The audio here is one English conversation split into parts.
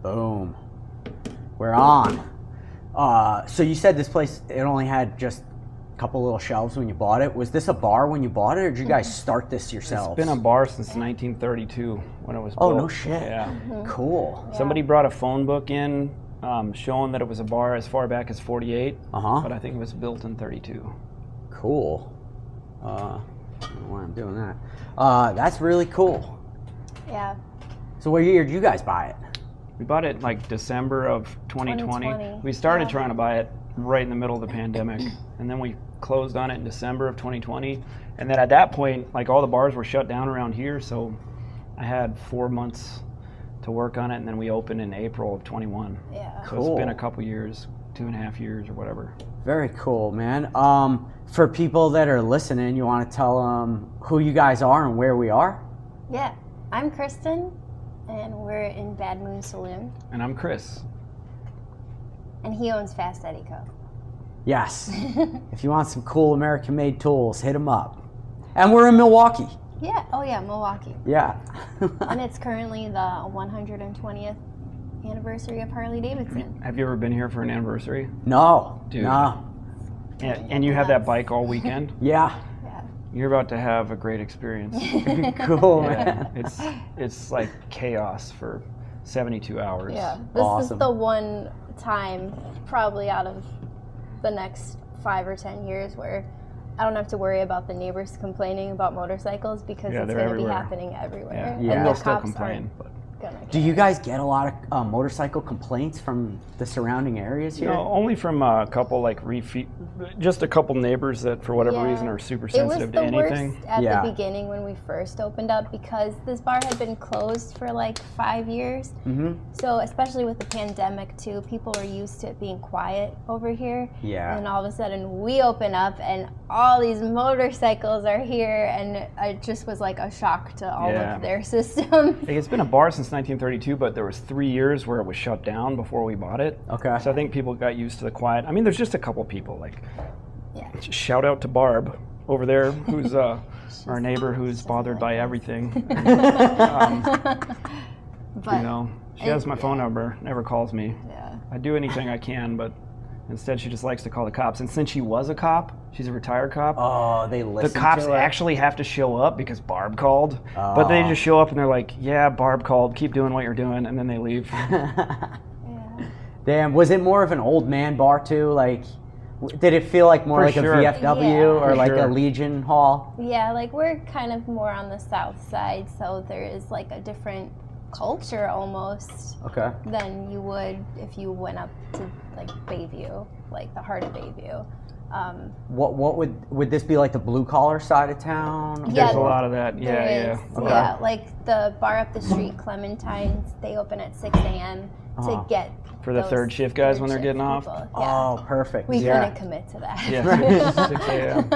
Boom. We're on. So you said this place, it only had just a couple little shelves when you bought it. Was this a bar when you bought it, or did you guys start this yourselves? It's been a bar since 1932 when it was built. Oh, no shit. Yeah. Cool. Yeah. Somebody brought a phone book in showing that it was a bar as far back as 48, but I think it was built in 32. Cool. I don't know why I'm doing that. That's really cool. Yeah. So what year did you guys buy it? We bought it like December of 2020. We started trying to buy it right in the middle of the pandemic, and then we closed on it in December of 2020. And then at that point, like all the bars were shut down around here, so I had 4 months to work on it, and then we opened in April of 21. Yeah. So it's been a couple years, 2.5 years or whatever. Very cool, man. For people that are listening, you want to tell them who you guys are and where we are? Yeah. I'm Kristen, and we're in Bad Moon Saloon. And I'm Chris. And he owns Fast Eddy Co. Yes. If you want some cool American-made tools, hit him up. And we're in Milwaukee. Yeah. Oh, yeah, Milwaukee. Yeah. And it's currently the 120th anniversary of Harley Davidson. Have you ever been here for an anniversary? No. Dude. No. Yeah, and you have that bike all weekend? Yeah. You're about to have a great experience. Cool, man. It's like chaos for 72 hours. Yeah. This Awesome. is the one time probably out of the next 5 or 10 years where I don't have to worry about the neighbors complaining about motorcycles because it's going to be happening everywhere. Yeah, And they'll the still cops complain. aren't gonna care. Do you guys get a lot of motorcycle complaints from the surrounding areas here? No, only from a couple just a couple neighbors that for whatever reason are super sensitive to anything. It was the worst at the beginning when we first opened up because this bar had been closed for like 5 years. Mm-hmm. So especially with the pandemic too, people were used to it being quiet over here. Yeah. And all of a sudden we open up and all these motorcycles are here, and it just was like a shock to all of their system. It's been a bar since 1932, but there was 3 years where it was shut down before we bought it. Okay. So I think people got used to the quiet. I mean, there's just a couple people shout out to Barb over there, who's our neighbor who's bothered by everything. But she has my phone number, never calls me. Yeah. I do anything I can, but instead she just likes to call the cops. And since she was a cop, she's a retired cop. Oh, they listen The cops to her? actually have to show up because Barb called. But they just show up and they're like, yeah, Barb called, keep doing what you're doing, and then they leave. Damn, was it more of an old man bar too? Like, did it feel like more For like sure. a VFW or For like sure. a Legion Hall? Yeah, like we're kind of more on the south side, so there is like a different culture almost than you would if you went up to like Bayview, like the heart of Bayview. What would this be like the blue collar side of town? Yeah, There's a lot of that. There is. Okay. Yeah, like the bar up the street, Clementine's, they open at 6 a.m. to get for the third shift guys when they're getting off. Yeah. Oh, perfect. We couldn't commit to that. Yeah, 6 a.m.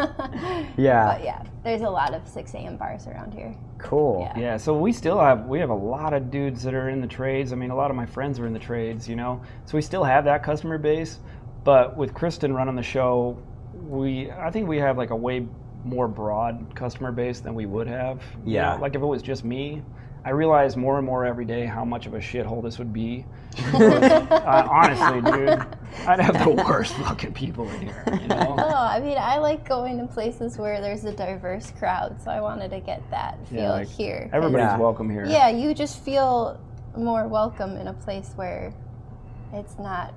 Yeah. But yeah, there's a lot of 6 a.m. bars around here. Cool. Yeah, so we have a lot of dudes that are in the trades. I mean, a lot of my friends are in the trades, So we still have that customer base. But with Kristen running the show, I think we have like a way more broad customer base than we would have. Yeah. Like if it was just me, I realize more and more every day how much of a shithole this would be. Honestly, dude, I'd have the worst fucking people in here, Oh, I mean, I like going to places where there's a diverse crowd, so I wanted to get that feel here. Everybody's welcome here. Yeah, you just feel more welcome in a place where it's not,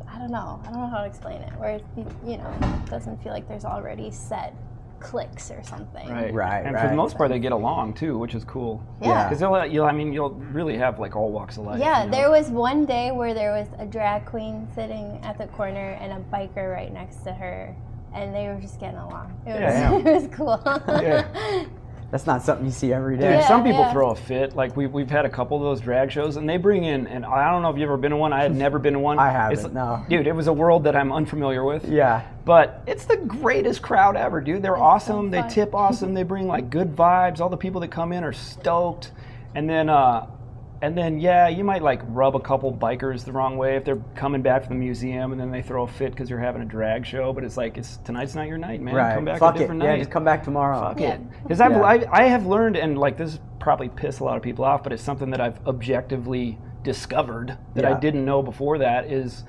I don't know how to explain it, where it doesn't feel like there's already set cliques or something. Right. And for the most part, they get along too, which is cool. Yeah. Because you'll really have like all walks of life. Yeah, there was one day where there was a drag queen sitting at the corner and a biker right next to her, and they were just getting along. It was cool. Yeah. That's not something you see every Dude, day. some people throw a fit. Like we've had a couple of those drag shows, and they bring in, and I don't know if you've ever been to one. I had never been to one. I haven't, no. Dude, it was a world that I'm unfamiliar with. Yeah. But it's the greatest crowd ever, dude. They're awesome. So They fun. tip awesome. They bring like good vibes. All the people that come in are stoked. And then you might like rub a couple bikers the wrong way if they're coming back from the museum, and then they throw a fit because you're having a drag show. But it's like, tonight's not your night, man. Right. Come back Fuck a different it. night. Yeah, just come back tomorrow. Fuck it. Because I have learned, and like this probably piss a lot of people off, but it's something that I've objectively discovered that I didn't know before that is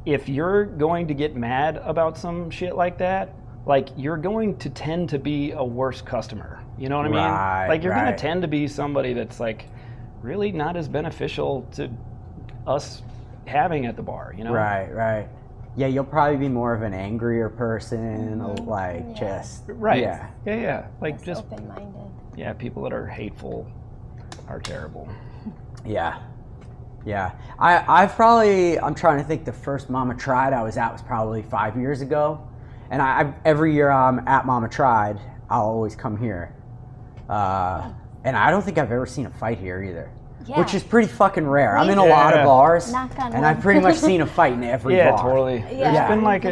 if you're going to get mad about some shit like that, like you're going to tend to be a worse customer. You know what I mean? Like you're going to tend to be somebody that's like really not as beneficial to us having at the bar, you know? Right. Yeah, you'll probably be more of an angrier person, like just Yeah. Like just open-minded. Yeah, people that are hateful are terrible. Yeah. I'm trying to think, the first Mama Tried I was at was probably 5 years ago. And every year I'm at Mama Tried, I'll always come here. And I don't think I've ever seen a fight here either. Yeah. Which is pretty fucking rare. I'm in a lot of bars, and I've pretty much seen a fight in every bar. Yeah, totally. Yeah. There's been like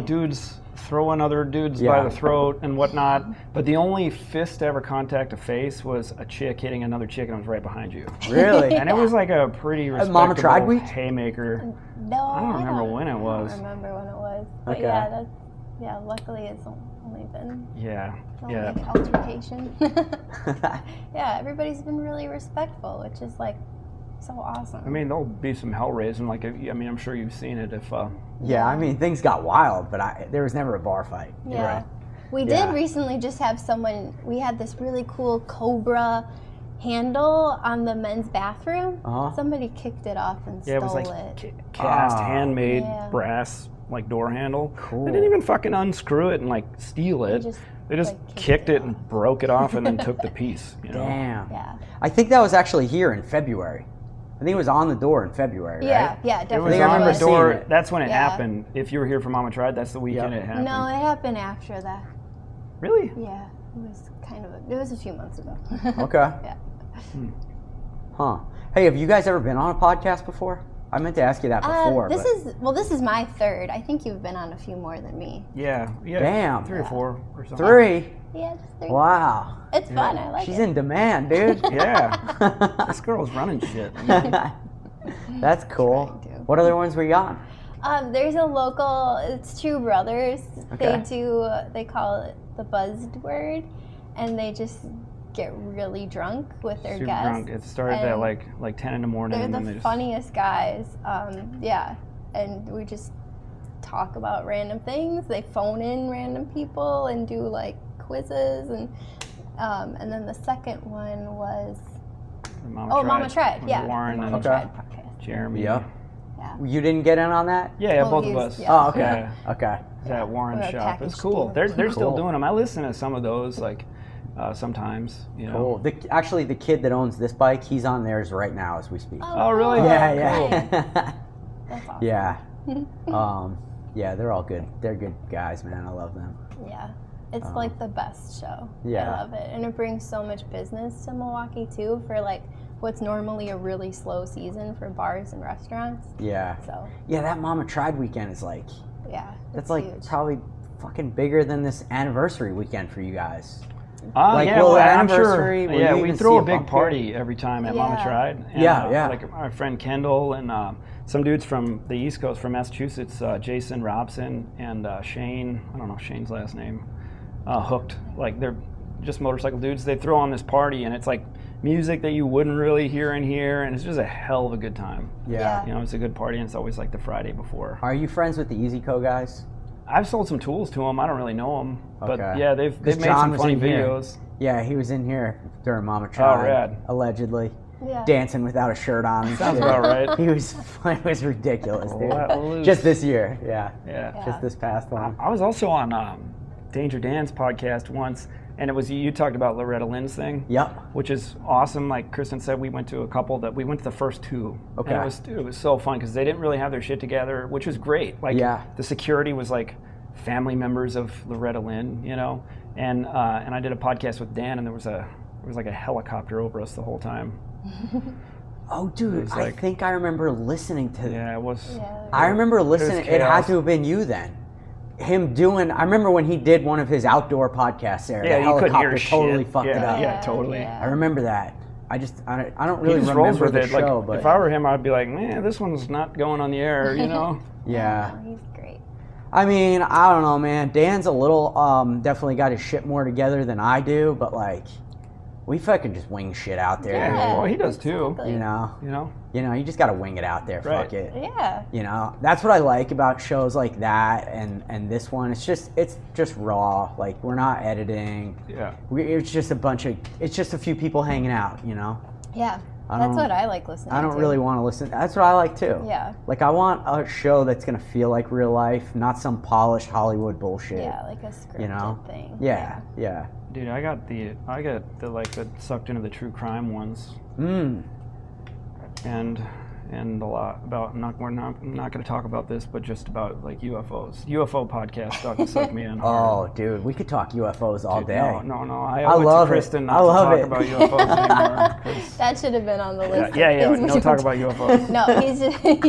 dudes throwing other dudes by the throat and whatnot. But the only fist to ever contact a face was a chick hitting another chick, and it was right behind you. Really? And it was like a pretty respectable Mama Tried week? Haymaker. No, I don't remember when it was. I don't remember when it was. But luckily it's only been big altercation. Yeah, everybody's been really respectful, which is like so awesome. I mean, there'll be some hell raising. Like, I'm sure you've seen it. If I mean, things got wild, but there was never a bar fight. Yeah, right. We did recently just have someone. We had this really cool Cobra handle on the men's bathroom. Somebody kicked it off and stole it. Was like cast, handmade brass. Like door handle. Cool. They didn't even fucking unscrew it and like steal it. They just like, kicked it and broke it off and then took the piece. You know? Damn. Yeah. I think that was actually here in February. I think it was on the door in February, right? Yeah, definitely. It was on the door. That's when it happened. If you were here for Mama Tried, that's the weekend it happened. No, it happened after that. Really? Yeah. It was a few months ago. Okay. Yeah. Huh. Hey, have you guys ever been on a podcast before? I meant to ask you that before. This is my third. I think you've been on a few more than me. Yeah. Damn. 3 or 4 or something. 3? Yeah, just 3. Wow. It's fun. I like it. She's in demand, dude. Yeah. This girl's running shit. That's cool. What other ones were you on? There's a local. It's 2 brothers. Okay. They call it the buzzword, and they just get really drunk with their guests. Drunk. It started at like 10 in the morning. They're the funniest guys. And we just talk about random things. They phone in random people and do like quizzes, and then the second one was Mama Tried. Yeah, Warren and Jeremy. Yep. Yeah. You didn't get in on that? Yeah, both of us. Yeah. Oh, okay. Okay. That Warren shop. It's cool. They're still doing them. I listen to some of those like. Sometimes, you know. Cool. Actually, the kid that owns this bike, he's on theirs right now as we speak. Oh really? Yeah. That's awesome. Yeah. They're all good. They're good guys, man. I love them. Yeah. It's like the best show. Yeah. I love it. And it brings so much business to Milwaukee, too, for like what's normally a really slow season for bars and restaurants. Yeah. So. Yeah, that Mama Tried weekend is like. Yeah. That's like huge. Probably fucking bigger than this anniversary weekend for you guys. I'm sure. Yeah, we throw a big party every time at Mama Tried. And, like our friend Kendall and some dudes from the East Coast, from Massachusetts, Jason Robson and Shane. I don't know Shane's last name. Hooked. Like they're just motorcycle dudes. They throw on this party, and it's like music that you wouldn't really hear in here, and it's just a hell of a good time. Yeah. You know, it's a good party, and it's always like the Friday before. Are you friends with the Easy Co guys? I've sold some tools to them. I don't really know them, but okay. They've made some funny videos. Yeah, he was in here during Mama Tried. Oh, rad. Allegedly. Yeah. Dancing without a shirt on. Sounds about right. It was ridiculous, dude. Just this year, yeah. Just this past one. I was also on Danger Dan's podcast once, and it was you talked about Loretta Lynn's thing. Yep. Which is awesome. Like Kristen said, we went to the first 2. Okay. And it was so fun because they didn't really have their shit together, which was great. Like the security was like family members of Loretta Lynn, you know. And I did a podcast with Dan, and there was like a helicopter over us the whole time. Oh, dude, I think I remember listening to. Yeah, it was. Yeah, I remember listening. It had to have been you then. Him doing. I remember when he did one of his outdoor podcasts there. Yeah, the helicopter totally fucked it up. Yeah, totally. Yeah. I remember that. I don't really remember the show, like, but if I were him, I'd be like, man, this one's not going on the air, you know? Yeah. He's great. I mean, I don't know, man. Dan's a little definitely got his shit more together than I do, but like we fucking just wing shit out there. Yeah, well, he does too. Exactly. You just gotta wing it out there. Right. Fuck it. Yeah. That's what I like about shows like that and this one. It's just raw. Like, we're not editing. Yeah. It's just a few people hanging out. Yeah. That's what I like listening to. I don't really want to listen. That's what I like too. Yeah. Like, I want a show that's gonna feel like real life, not some polished Hollywood bullshit. Yeah, like a scripted thing. Yeah. Dude, I got the sucked into the true crime ones. And a lot about I'm not going to talk about this, but just about like UFOs. UFO podcast sucked me in. Oh, dude, we could talk UFOs all day. No. I love Kristen not to talk about UFOs anymore. That should have been on the list. Yeah. No talk about UFOs. No, he's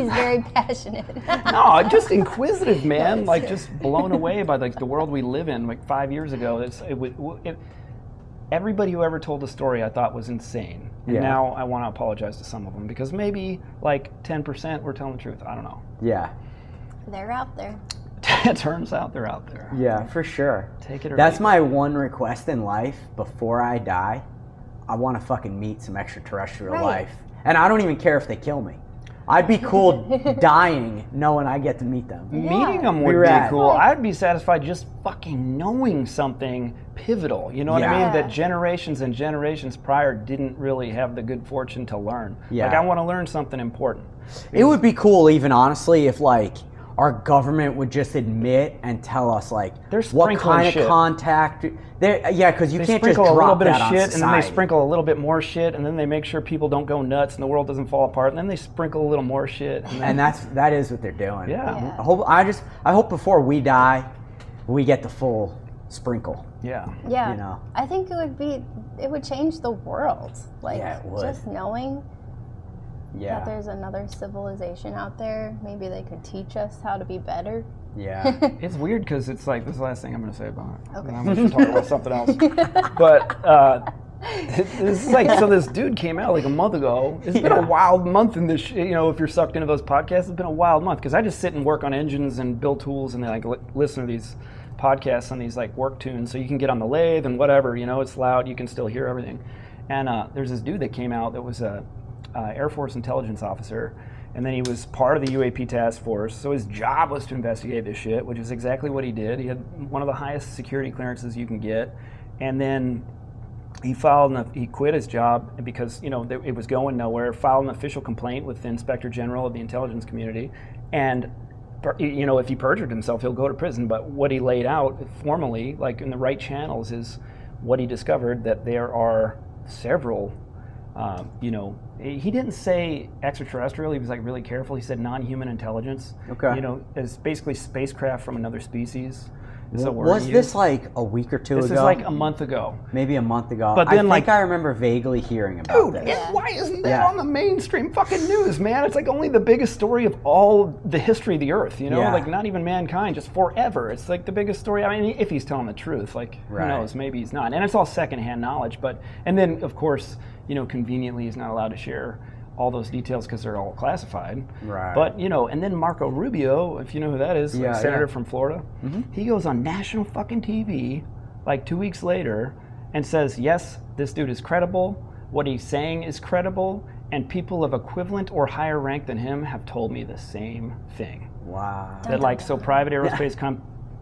very passionate. No, just inquisitive, man. Like, just blown away by like the world we live in. Like 5 years ago, everybody who ever told the story I thought was insane. And now I want to apologize to some of them because maybe like 10% were telling the truth. I don't know. Yeah. They're out there. It turns out they're out there. Yeah, for sure. Take it or That's leave my one request in life before I die. I want to fucking meet some extraterrestrial life. And I don't even care if they kill me. I'd be cool dying knowing I get to meet them. Meeting them would be cool. I'd be satisfied just fucking knowing something pivotal. You know what I mean? That generations and generations prior didn't really have the good fortune to learn. Yeah. Like, I want to learn something important. It would be cool, even honestly, if like our government would just admit and tell us like what kind of contact. Because you can't just drop a little bit of that shit, on and then they sprinkle a little bit more shit, and then they make sure people don't go nuts and the world doesn't fall apart, and then they sprinkle a little more shit. And that is what they're doing. Yeah. I hope before we die, we get the full sprinkle. Yeah. Yeah. I think it would change the world. Like, it would. Just knowing that there's another civilization out there, maybe they could teach us how to be better. Yeah. It's weird because it's like, this is the last thing I'm going to say about it. Okay. I'm going to talk about something else. But this is like, so this dude came out like a month ago. It's been a wild month in this, if you're sucked into those podcasts, it's been a wild month because I just sit and work on engines and build tools and like listen to these podcasts on these like work tunes so you can get on the lathe and whatever, it's loud, you can still hear everything. And there's this dude that came out that was a Air Force intelligence officer, and then he was part of the UAP task force, so his job was to investigate this shit, which is exactly what he did. He had one of the highest security clearances you can get, and then he quit his job because it was going nowhere, filed an official complaint with the Inspector General of the intelligence community, and if he perjured himself, he'll go to prison. But what he laid out formally, like in the right channels, is what he discovered, that there are several he didn't say extraterrestrial. He was like really careful. He said non-human intelligence. Okay. As basically spacecraft from another species. Was this like a week or two ago? This is like a month ago. Maybe a month ago. But then, I think I remember vaguely hearing about this. Dude, why isn't that on the mainstream fucking news, man? It's like only the biggest story of all the history of the Earth, like not even mankind, just forever. It's like the biggest story. I mean, if he's telling the truth, like who knows? Maybe he's not. And it's all secondhand knowledge. And then, of course, conveniently he's not allowed to share all those details because they're all classified. Right. But, and then Marco Rubio, if you know who that is, senator from Florida, he goes on national fucking TV like 2 weeks later and says, yes, this dude is credible, what he's saying is credible, and people of equivalent or higher rank than him have told me the same thing. Wow. That so private aerospace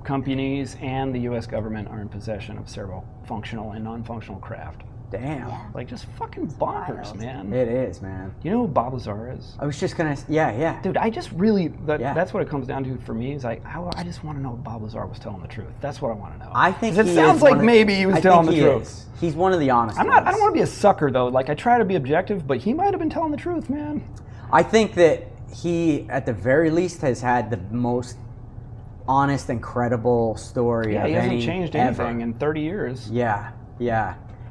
companies and the U.S. government are in possession of several functional and non-functional craft. Damn. Yeah. Like, just fucking bonkers, man. It is, man. You know who Bob Lazar is? I was just gonna, yeah. Dude, I just really, that's what it comes down to for me, is like, I just want to know if Bob Lazar was telling the truth. That's what I want to know. I think it sounds like maybe he was telling the truth. He's one of the honest ones. I don't want to be a sucker, though. Like, I try to be objective, but he might have been telling the truth, man. I think that he, at the very least, has had the most honest and credible story of any he hasn't changed anything in 30 years. Yeah.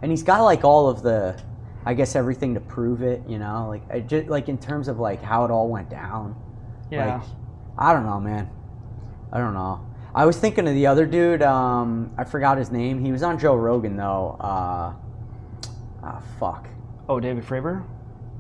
And he's got like all of the, I guess, everything to prove it, like just like in terms of like how it all went down. Yeah. Like, I don't know, man. I don't know. I was thinking of the other dude. I forgot his name. He was on Joe Rogan though. Fuck. Oh, David Fravor?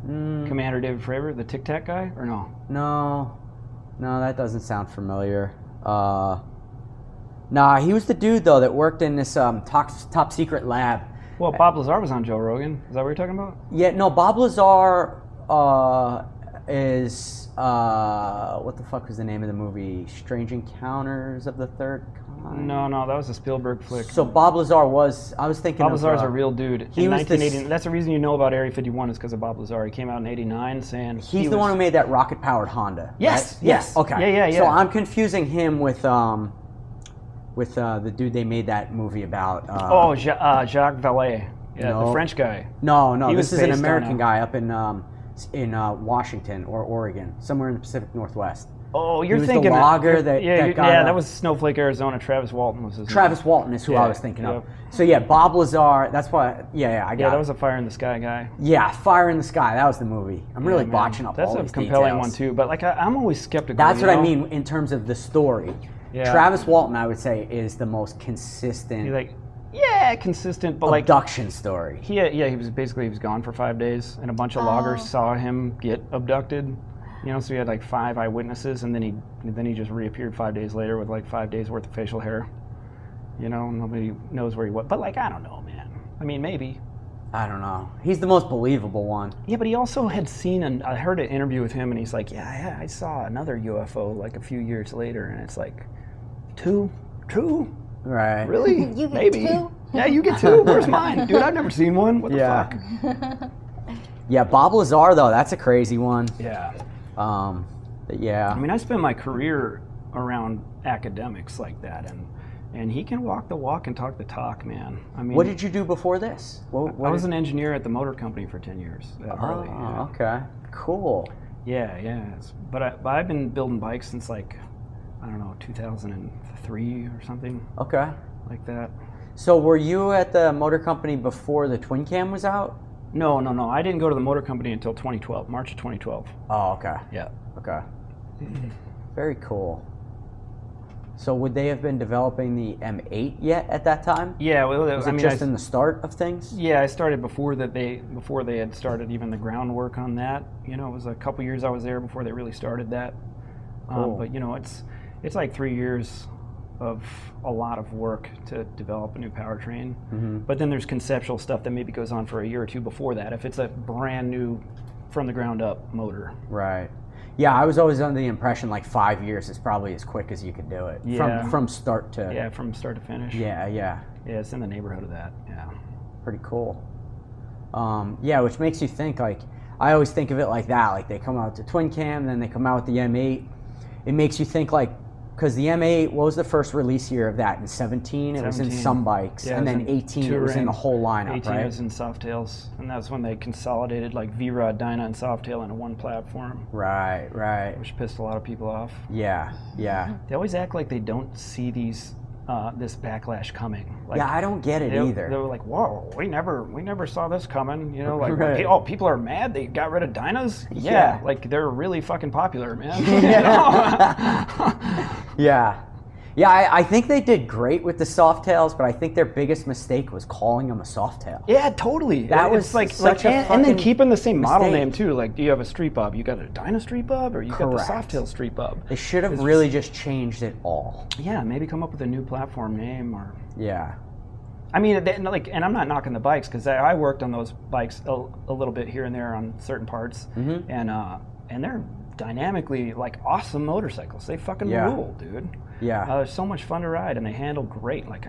Commander David Fravor, the Tic Tac guy, or no? No, that doesn't sound familiar. Nah, he was the dude though that worked in this top secret lab Well, Bob Lazar was on Joe Rogan. Is that what you're talking about? Yeah, no, Bob Lazar is what the fuck was the name of the movie? Strange Encounters of the Third Kind? No, that was a Spielberg flick. So Bob Lazar was, I was thinking Bob Lazar's a real dude. He was 1980. That's the reason you know about Area 51 is because of Bob Lazar. He came out in '89 saying he's the one who made that rocket-powered Honda. Yes, right? yes. Okay. Yeah. So I'm confusing him with the dude they made that movie about. Jacques Vallée. Yeah, No. the French guy. No, He this was is an based on American guy up in Washington or Oregon, somewhere in the Pacific Northwest. Oh, you're He was thinking the logger that that got yeah, that was Snowflake, Arizona. Travis Walton was his Travis name. Walton is who I was thinking of. So yeah, Bob Lazar. That's why. I got. Yeah, that was a Fire in the Sky guy. Yeah, Fire in the Sky. That was the movie. I'm really botching up That's all a these compelling details. one too. But like, I'm always skeptical. That's what I mean in terms of the story. Yeah. Travis Walton, I would say, is the most consistent. He's like, consistent, but abduction story. He was gone for 5 days, and a bunch of loggers saw him get abducted. You know, so he had like 5 eyewitnesses, and then he just reappeared 5 days later with like 5 days worth of facial hair. You know, nobody knows where he was. But like, I don't know, man. I mean, maybe. I don't know. He's the most believable one. Yeah, but he also had seen, I heard an interview with him, and he's like, I saw another UFO like a few years later, and it's like, two? Right. Really? You get Maybe. 2? Yeah, you get 2. Where's mine? Dude, I've never seen one. What the fuck? Yeah, Bob Lazar, though, that's a crazy one. Yeah. But yeah. I mean, I spent my career around academics like that, and he can walk the walk and talk the talk, man. I mean, What did you do before this? I was an engineer at the motor company for 10 years at Harley. Yeah. Okay. Cool. Yeah. But I've been building bikes since like, I don't know, 2003 or something. Okay. Like that. So were you at the motor company before the twin cam was out? No. I didn't go to the motor company until 2012, March of 2012. Oh, okay. Yeah. Okay. Very cool. So would they have been developing the M8 yet at that time? Yeah, well, Was it just in the start of things? Yeah, I started before they had started even the groundwork on that. You know, it was a couple years I was there before they really started that. Cool. But you know, it's like 3 years of a lot of work to develop a new powertrain. Mm-hmm. But then there's conceptual stuff that maybe goes on for a year or two before that. If it's a brand new, from the ground up motor. Right. Yeah, I was always under the impression like 5 years is probably as quick as you could do it. Yeah. From start to. Yeah, from start to finish. Yeah. Yeah, it's in the neighborhood of that. Yeah. Pretty cool. Yeah, which makes you think like, I always think of it like that. Like they come out with the twin cam, then they come out with the M8. It makes you think like, because the M8, what was the first release year of that? In 17? It was in some bikes. Yeah, and then 18, it was in the whole lineup, 18 right? was in Softails. And that's when they consolidated like V-Rod, Dyna, and Softail into one platform. Right. Which pissed a lot of people off. Yeah. They always act like they don't see these this backlash coming. Like, yeah, I don't get it either. They were like, "Whoa, we never saw this coming." You know, like, Right. "Hey, oh, people are mad they got rid of Dynas." Yeah. Like they're really fucking popular, man. Yeah. Yeah, I think they did great with the Softails, but I think their biggest mistake was calling them a Softail. Yeah, totally. That was it's like such a and then fucking keeping the same model mistake. name too. Like, do you have a Street Bub? You got a Dyna Street Bub, or you got the Correct. Softail Street Bub? They should have really just changed it all. Yeah, maybe come up with a new platform name, or Yeah. I mean, like, and I'm not knocking the bikes because I worked on those bikes a little bit here and there on certain parts, Mm-hmm. and they're dynamically like awesome motorcycles. They fucking rule, dude. Yeah. They're so much fun to ride, and they handle great. Like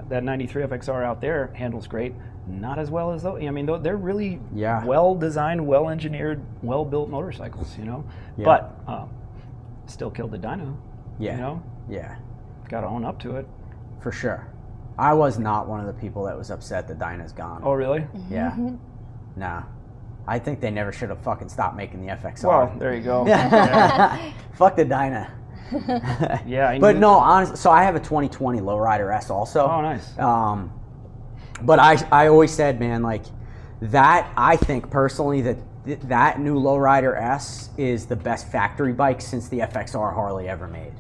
that 93 FXR out there handles great. Not as well as those. I mean, they're really well designed, well engineered, well built motorcycles. You know, but still killed the dyno. Yeah. You know. Yeah. Got to own up to it. For sure. I was not one of the people that was upset that Dyna's gone. Oh, really? Yeah. Nah. I think they never should have fucking stopped making the FXR. Well, there you go. Fuck the Dyna. Yeah. But no, honestly, so I have a 2020 Lowrider S also. Oh, nice. But I always said, man, like that, I think personally that new Lowrider S is the best factory bike since the FXR Harley ever made.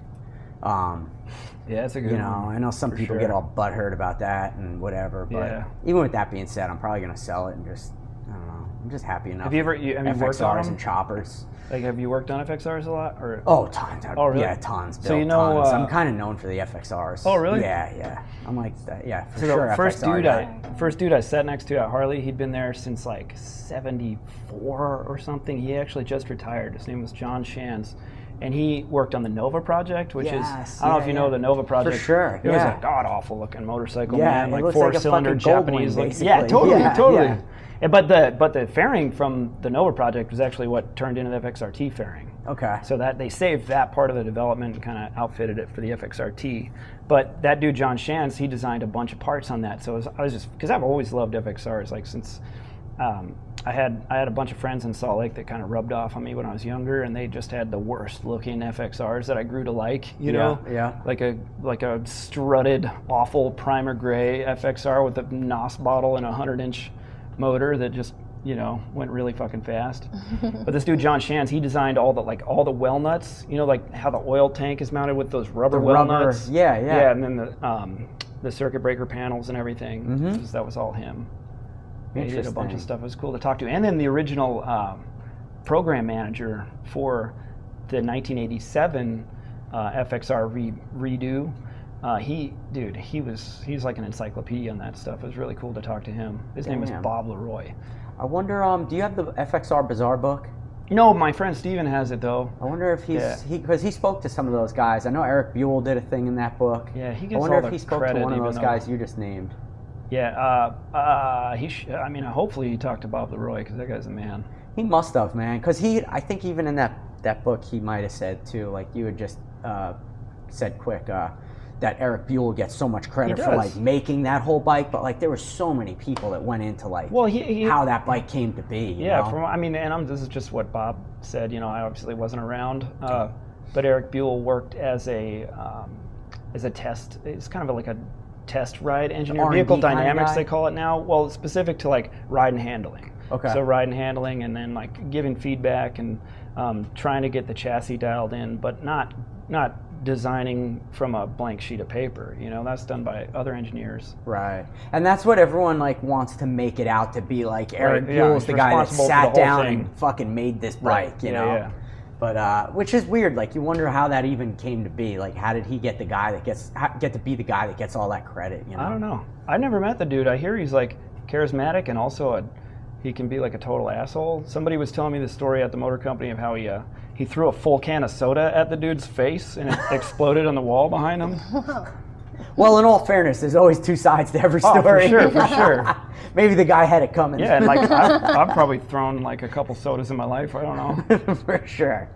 Yeah, it's a good one. You know, I know some people get all butthurt about that and whatever, but even with that being said, I'm probably going to sell it and just, I don't know, I'm just happy enough. Have you worked on FXRs them? and choppers? Like, have you worked on FXRs a lot? Or Tons. Oh, really? Yeah, tons. So you know, tons. I'm kind of known for the FXRs. Oh, really? Yeah. I'm like, yeah, for so sure. The FXR first dude I sat next to at Harley, he'd been there since like '74 or something. He actually just retired. His name was John Shands. And he worked on the Nova project, which is, I don't know if you know the Nova project. For sure, It was a god-awful looking motorcycle, man. Like Like four-cylinder Japanese. Totally. Yeah. But the fairing from the Nova project was actually what turned into the FXRT fairing. Okay. So that they saved that part of the development and kind of outfitted it for the FXRT. But that dude, John Shands, he designed a bunch of parts on that. So I was just, because I've always loved FXRs, like since... I had a bunch of friends in Salt Lake that kind of rubbed off on me when I was younger, and they just had the worst looking FXRs that I grew to like, you know? Yeah. Like a strutted, awful primer gray FXR with a NOS bottle and a 100-inch motor that just, went really fucking fast. But this dude, John Shands, he designed all the well nuts, like how the oil tank is mounted with those rubber well nuts. Yeah. Yeah, and then the circuit breaker panels and everything. Mm-hmm. That was all him. He did a bunch of stuff. It was cool to talk to. And then the original program manager for the 1987 FXR redo, he's like an encyclopedia on that stuff. It was really cool to talk to him. His name was Bob Leroy. I wonder, do you have the FXR Bazaar book? No, my friend Steven has it though. I wonder if because he spoke to some of those guys. I know Eric Buell did a thing in that book. Yeah, he gets I wonder all the if he spoke credit, to one of those guys you just named. Yeah, hopefully he talked to Bob Leroy, because that guy's a man. He must have, man, because I think even in that book he might have said too, like you had just said quick, that Eric Buell gets so much credit for like making that whole bike, but like there were so many people that went into like how that bike came to be. You know? This is just what Bob said. I obviously wasn't around, but Eric Buell worked as a test. It's kind of like a test ride engineer, vehicle dynamics they call it now. Well, specific to like ride and handling. Okay. So ride and handling, and then like giving feedback and trying to get the chassis dialed in, but not designing from a blank sheet of paper. That's done by other engineers. Right. And that's what everyone like wants to make it out to be. Like Eric Buell's the guy that sat down and fucking made this bike. You know. Yeah. But which is weird. Like you wonder how that even came to be. Like how did he get the guy that get to be the guy that gets all that credit? I don't know. I never met the dude. I hear he's like charismatic and also he can be like a total asshole. Somebody was telling me the story at the motor company of how he threw a full can of soda at the dude's face and it exploded on the wall behind him. Well, in all fairness, there's always two sides to every story. For sure. Maybe the guy had it coming. Yeah, and like I've probably thrown like a couple sodas in my life. I don't know. For sure.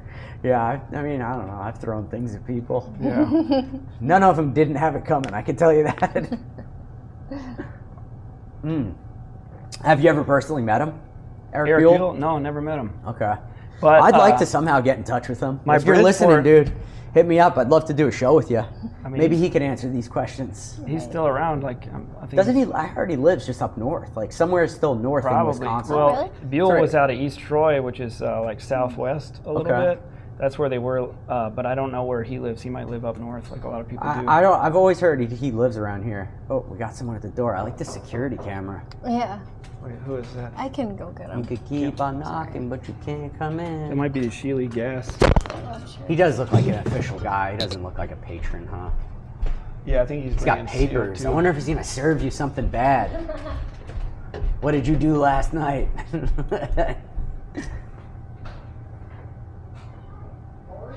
Yeah, I don't know. I've thrown things at people. Yeah. None of them didn't have it coming. I can tell you that. Have you ever personally met him, Eric Buell? No, never met him. Okay. But I'd like to somehow get in touch with him. If you're listening, Bridgeport, dude, hit me up. I'd love to do a show with you. I mean, maybe he could answer these questions. He's still around. Like, I think doesn't he? I heard he lives just up north, like somewhere still north in Wisconsin. Well, Buell was out of East Troy, which is like southwest a little bit. That's where they were, but I don't know where he lives. He might live up north, like a lot of people do. I've always heard he lives around here. Oh, we got someone at the door. I like the security camera. Yeah. Wait, who is that? I can go get him. You could keep on knocking, but you can't come in. It might be the Sheely Gas. Oh, sure. He does look like an official guy. He doesn't look like a patron, huh? Yeah, I think he's got papers. I wonder if he's gonna serve you something bad. What did you do last night?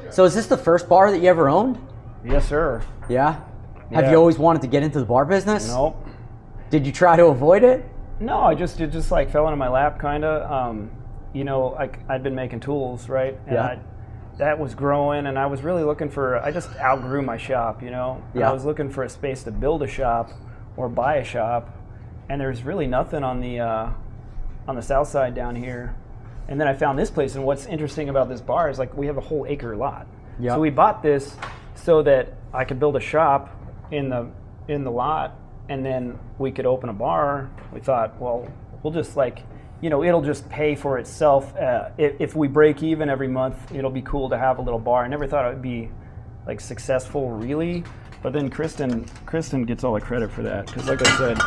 So is this the first bar that you ever owned? Yes, sir. Yeah? Have you always wanted to get into the bar business? Nope. Did you try to avoid it? No, it just like fell into my lap, kind of. I'd been making tools, right? And that was growing, and I was really looking I just outgrew my shop, And I was looking for a space to build a shop or buy a shop, and there's really nothing on the south side down here. And then I found this place, and what's interesting about this bar is like we have a whole acre lot. Yep. So we bought this so that I could build a shop in the lot, and then we could open a bar. We thought, well, we'll just it'll just pay for itself. If we break even every month, it'll be cool to have a little bar. I never thought it would be like successful, really. But then Kristen gets all the credit for that, because like I said,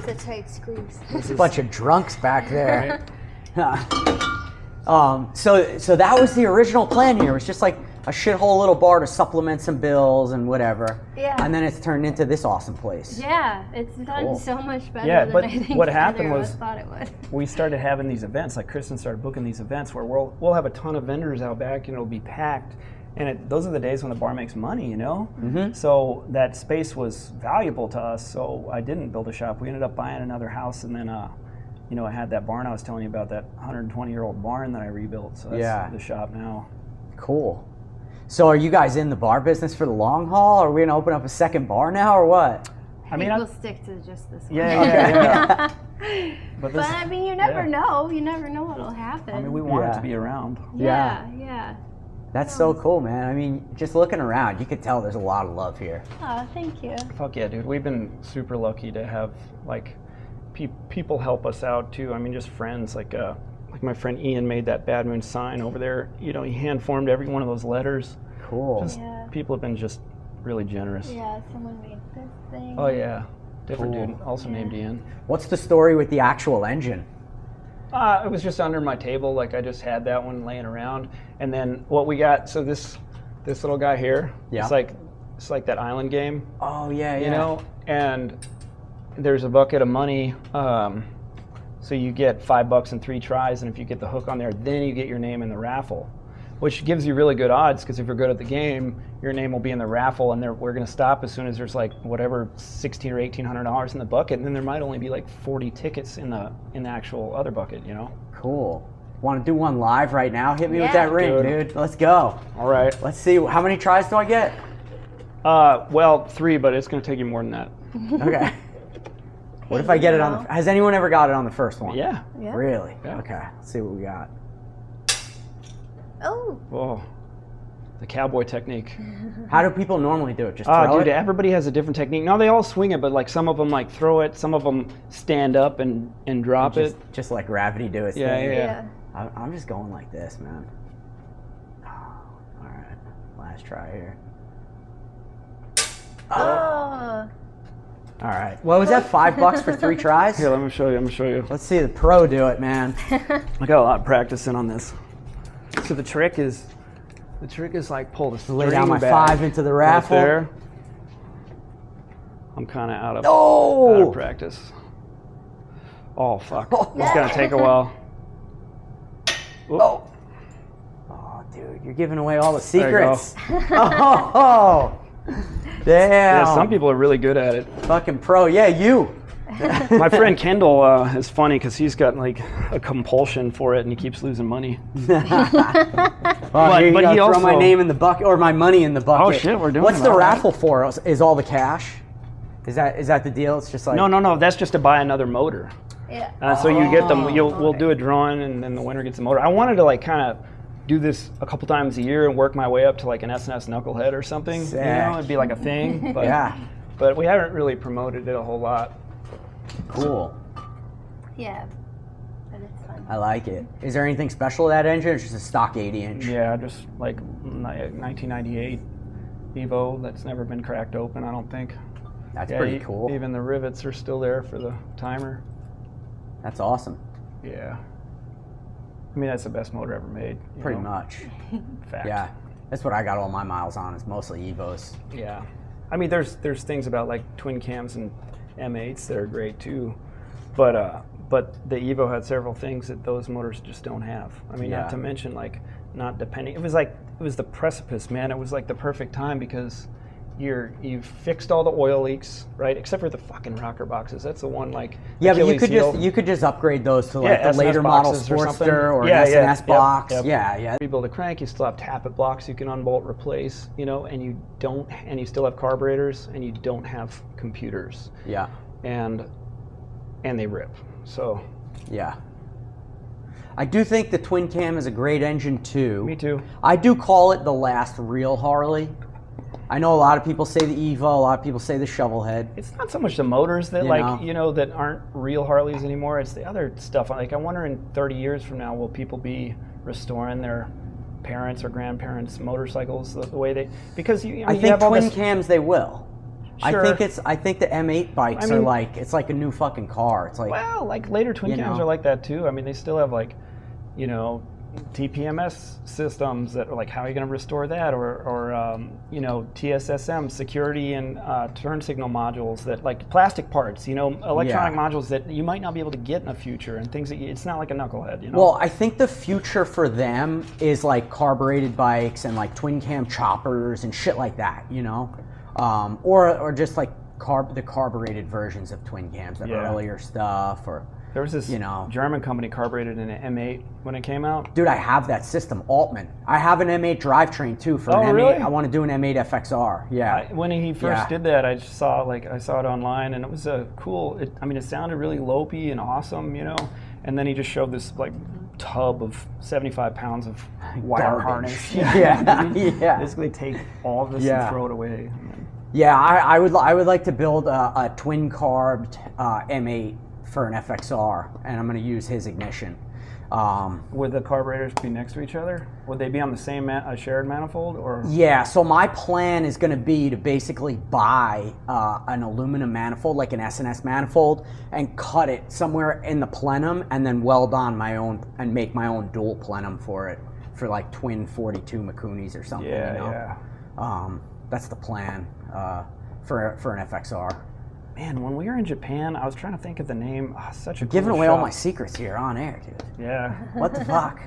It's a tight squeeze. There's a bunch of drunks back there. So that was the original plan here. It was just like a shithole little bar to supplement some bills and whatever. Yeah. And then it's turned into this awesome place. Yeah, it's done so much better than I think what happened was thought it would. We started having these events, like Kristen started booking these events where we'll have a ton of vendors out back and it'll be packed. And those are the days when the bar makes money, you know? Mm-hmm. So that space was valuable to us, so I didn't build a shop. We ended up buying another house, and then you know, I had that barn I was telling you about, that 120-year-old barn that I rebuilt. So that's the shop now. Cool. So are you guys in the bar business for the long haul? Are we going to open up a second bar now or what? I mean, we'll stick to just this one. Yeah. But I mean, you never know. You never know what'll happen. I mean, we want it to be around. Yeah. That's so cool, man. I mean, just looking around, you could tell there's a lot of love here. Oh, thank you. Fuck yeah, dude. We've been super lucky to have, like, people help us out too. I mean, just friends, like my friend Ian made that Bad Moon sign over there. You know, he hand formed every one of those letters. Cool. People have been just really generous. Yeah, someone made this thing. Oh yeah, different dude, also named Ian. What's the story with the actual engine? It was just under my table. Like, I just had that one laying around, and then what we got. So this little guy here. Yeah. It's like that island game. Oh yeah. You know, and there's a bucket of money. So you get $5 in 3 tries, and if you get the hook on there, then you get your name in the raffle, which gives you really good odds, because if you're good at the game, your name will be in the raffle, and we're going to stop as soon as there's like whatever $1,600 or $1,800 in the bucket, and then there might only be like 40 tickets in the actual other bucket, you know? Cool. Want to do one live right now? Hit me with that ring, dude. Let's go. All right. Let's see. How many tries do I get? Well, 3, but it's going to take you more than that. Okay. What if I get it on has anyone ever got it on the first one? Yeah. Really? Yeah. Okay. Let's see what we got. Oh. Whoa. The cowboy technique. How do people normally do it? Just throw it? Everybody has a different technique. No, they all swing it, but like some of them like throw it, some of them stand up and drop it. Just like gravity do its thing. Yeah. I'm just going like this, man. Oh, all right. Last try here. Oh. All right. What was that? $5 for 3 tries? Here, let me show you. Let's see the pro do it, man. I got a lot of practicing on this. So the trick is like pull the string lay down my back 5 into the raffle. Right there. I'm kind of out of practice. Oh fuck! It's gonna take a while. Oh, dude, you're giving away all the secrets. Oh. Damn. Yeah, some people are really good at it. Fucking pro. Yeah, you. My friend Kendall is funny because he's got like a compulsion for it and he keeps losing money. But he also throw my name in the bucket or my money in the bucket. Oh shit, we're doing it. What's the raffle for? Is all the cash? Is that the deal? It's just like no. That's just to buy another motor. Yeah. So you get them. We'll do a drawing and then the winner gets the motor. I wanted to like kind of do this a couple times a year and work my way up to like an S&S knucklehead or something. Sick. You know, it'd be like a thing. But, but we haven't really promoted it a whole lot. Cool. Yeah, but it's fun. I like it. Is there anything special to that engine? Or it's just a stock 80-inch? Yeah, just like 1998 Evo that's never been cracked open, I don't think. That's pretty cool. Even the rivets are still there for the timer. That's awesome. Yeah. I mean, that's the best motor ever made. Pretty much. Fact. Yeah. That's what I got all my miles on, is mostly Evos. Yeah. I mean, there's things about like twin cams and M8s that are great too. But the Evo had several things that those motors just don't have. I mean, not to mention like not depending. It was the precipice, man. It was like the perfect time because you've fixed all the oil leaks, right? Except for the fucking rocker boxes. That's the one like but you could just upgrade those to like the later model Sportster or an S&S box. Yep. Yeah. Rebuild a crank, you still have tappet blocks you can unbolt, replace, you know, and you still have carburetors and you don't have computers. Yeah. And they rip. So yeah. I do think the twin cam is a great engine too. Me too. I do call it the last real Harley. I know a lot of people say the Evo, a lot of people say the Shovelhead. It's not so much the motors that that aren't real Harleys anymore. It's the other stuff. Like I wonder in 30 years from now, will people be restoring their parents or grandparents' motorcycles the way they? Because I think twin cams they will. Sure. I think the M8 bikes are like, it's like a new fucking car. It's like, well, like later twin cams are like that too. I mean, they still have like, you know, TPMS systems that are like, how are you going to restore that, or you know, TSSM security and turn signal modules that like plastic parts, you know, electronic modules that you might not be able to get in the future, and things that it's not like a knucklehead, you know. Well, I think the future for them is like carbureted bikes and like twin cam choppers and shit like that, you know, or just like the carbureted versions of twin cams, the earlier stuff, or. There was this German company carbureted in an M8 when it came out. Dude, I have that system, Altman. I have an M8 drivetrain too for an M8. Really? I want to do an M8 FXR. Yeah. When he first did that, I saw it online, and it was a cool. It sounded really lopey and awesome, you know. And then he just showed this like tub of 75 pounds of wire harness. Yeah. Basically, take all of this and throw it away. Yeah, I would like to build a twin carbed M8 for an FXR, and I'm going to use his ignition. Would the carburetors be next to each other? Would they be on the same shared manifold, or? Yeah, so my plan is going to be to basically buy an aluminum manifold, like an S&S manifold, and cut it somewhere in the plenum, and then weld on my own and make my own dual plenum for it, for like twin 42 Mikunis or something. That's the plan for an FXR. Man, when we were in Japan, I was trying to think of the name. Such a giving cool away shop. all my secrets here on air, dude. Yeah. What the fuck?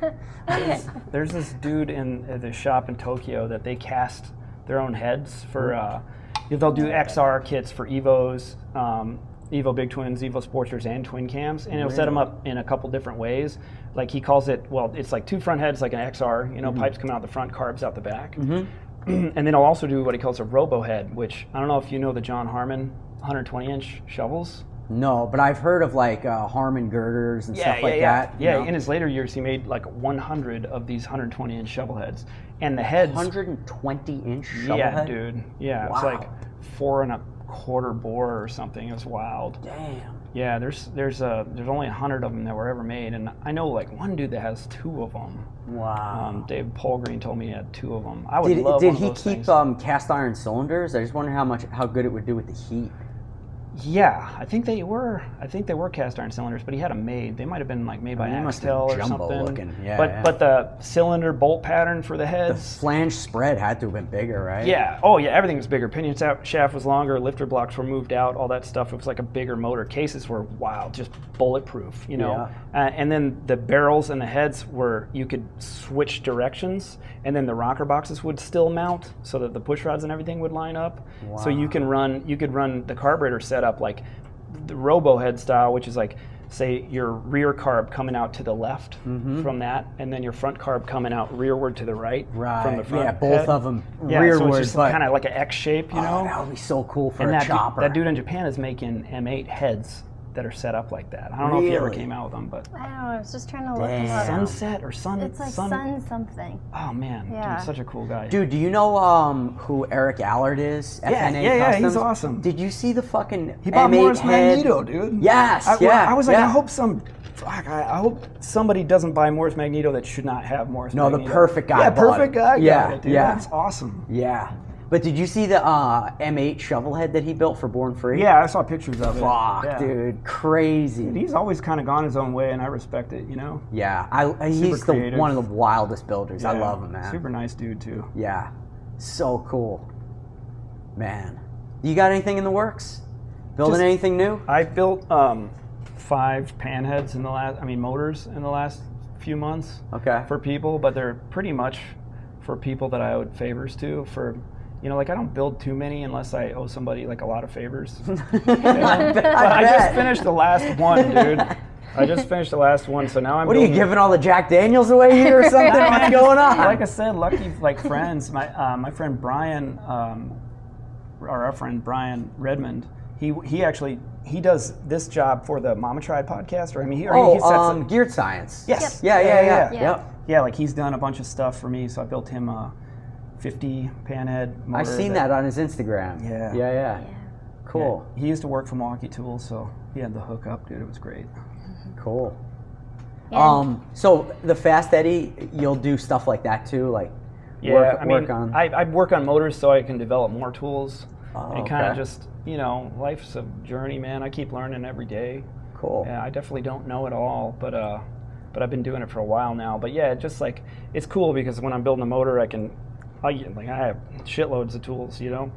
There's this dude in the shop in Tokyo that they cast their own heads for. They'll do XR kits for Evos, Evo Big Twins, Evo Sportsters, and twin cams, and he'll set them up in a couple different ways. Like he calls it, well, it's like two front heads, like an XR. You know, pipes coming out the front, carbs out the back. And then he'll also do what he calls a robo head, which I don't know if you know the John Harmon 120-inch shovels. No, but I've heard of like Harmon girders and stuff like that. Yeah, in his later years, he made like 100 of these 120-inch shovel heads, and the heads. 120-inch shovel Yeah, head? dude. Yeah, Wow. It's like 4 1/4 bore or something. It was wild. Damn. Yeah, there's only 100 of them that were ever made, and I know like one dude that has 2 of them. Wow. Dave Polgreen told me he had 2 of them. I would Did love he one of those keep things. cast iron cylinders? I just wonder how good it would do with the heat. Yeah, I think they were cast iron cylinders, but he had them made. They might have been like made by Axtel or something. Looking. Yeah, but the cylinder bolt pattern for the heads. The flange spread had to have been bigger, right? Yeah. Oh yeah, everything was bigger. Pinion shaft was longer. Lifter blocks were moved out. All that stuff. It was like a bigger motor. Cases were wild, just bulletproof. You know. Yeah. And then the barrels and the heads were, you could switch directions, and then the rocker boxes would still mount so that the push rods and everything would line up. Wow. So you could run the carburetor setup like the robo head style, which is like, say, your rear carb coming out to the left from that, and then your front carb coming out rearward to the right from the front. Yeah, both head. of them Yeah, rearward. so it's just kind of like an X shape, you know? That would be so cool for and a chopper. That dude in Japan is making M8 heads that are set up like that. I don't know if he ever came out with them, but I don't know. I was just trying to look him up. Sunset or Sun. It's like Sun something. Oh man, dude, such a cool guy. Dude, do you know who Eric Allard is? Yeah, Customs? he's awesome. Did you see the fucking He bought M8 Morris head? Magneto, dude. Yes, I was like, I hope I hope somebody doesn't buy Morris Magneto that should not have Morris Magneto. No, the perfect guy. Yeah, bought perfect it. guy. Yeah, got it, dude. yeah. That's awesome. Yeah. But did you see the M8 shovel head that he built for Born Free? Yeah, I saw pictures of it. Fuck, Yeah. dude, crazy. Dude, he's always kind of gone his own way, and I respect it, you know? Yeah, he's one of the wildest builders. Yeah. I love him, man. Super nice dude, too. Yeah, so cool. Man, you got anything in the works? Building anything new? I built 5 pan heads motors in the last few months. Okay. For people, but they're pretty much for people that I owed favors to. I don't build too many unless I owe somebody like a lot of favors. I just finished the last one, dude. I just finished the last one, so now I'm. What are you giving all the Jack Daniels away here or something? What's going on? Like I said, lucky like friends. My friend Brian, or our friend Brian Redmond, he does this job for the Mama Tried podcast, or he sets Geared Science. Yes. Yep. Yeah. Yep. Yeah, like he's done a bunch of stuff for me, so I built him a 50 panhead motor. I've seen that on his Instagram. Yeah. Cool. Yeah. He used to work for Milwaukee Tools, so he had the hookup, dude. It was great. Cool. Yeah. So the Fast Eddy, you'll do stuff like that too, like work on. I work on motors so I can develop more tools. and kind of just, you know, life's a journey, man. I keep learning every day. Cool. Yeah, I definitely don't know it all, but I've been doing it for a while now. But yeah, just like, it's cool because when I'm building a motor, I have shitloads of tools, you know?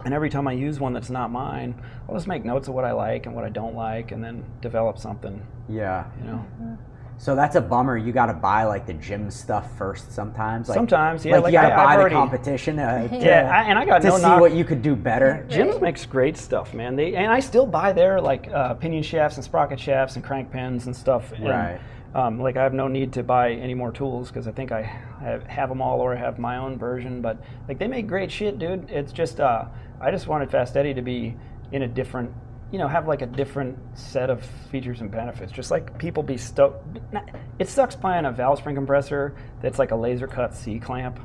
And every time I use one that's not mine, I'll just make notes of what I like and what I don't like, and then develop something. Yeah. You know? So that's a bummer. You got to buy like the gym stuff first sometimes. Like, sometimes, yeah. Like you got to buy the competition and I got to no see knock. what you could do better. Gyms makes great stuff, man. And I still buy their like pinion shafts and sprocket shafts and crank pins and stuff. And, right. Like I have no need to buy any more tools because I think I have them all, or I have my own version. But like they make great shit, dude. It's just I just wanted Fast Eddy to be in a different, you know, have like a different set of features and benefits. Just like people be stoked. It sucks buying a valve spring compressor that's like a laser cut C clamp,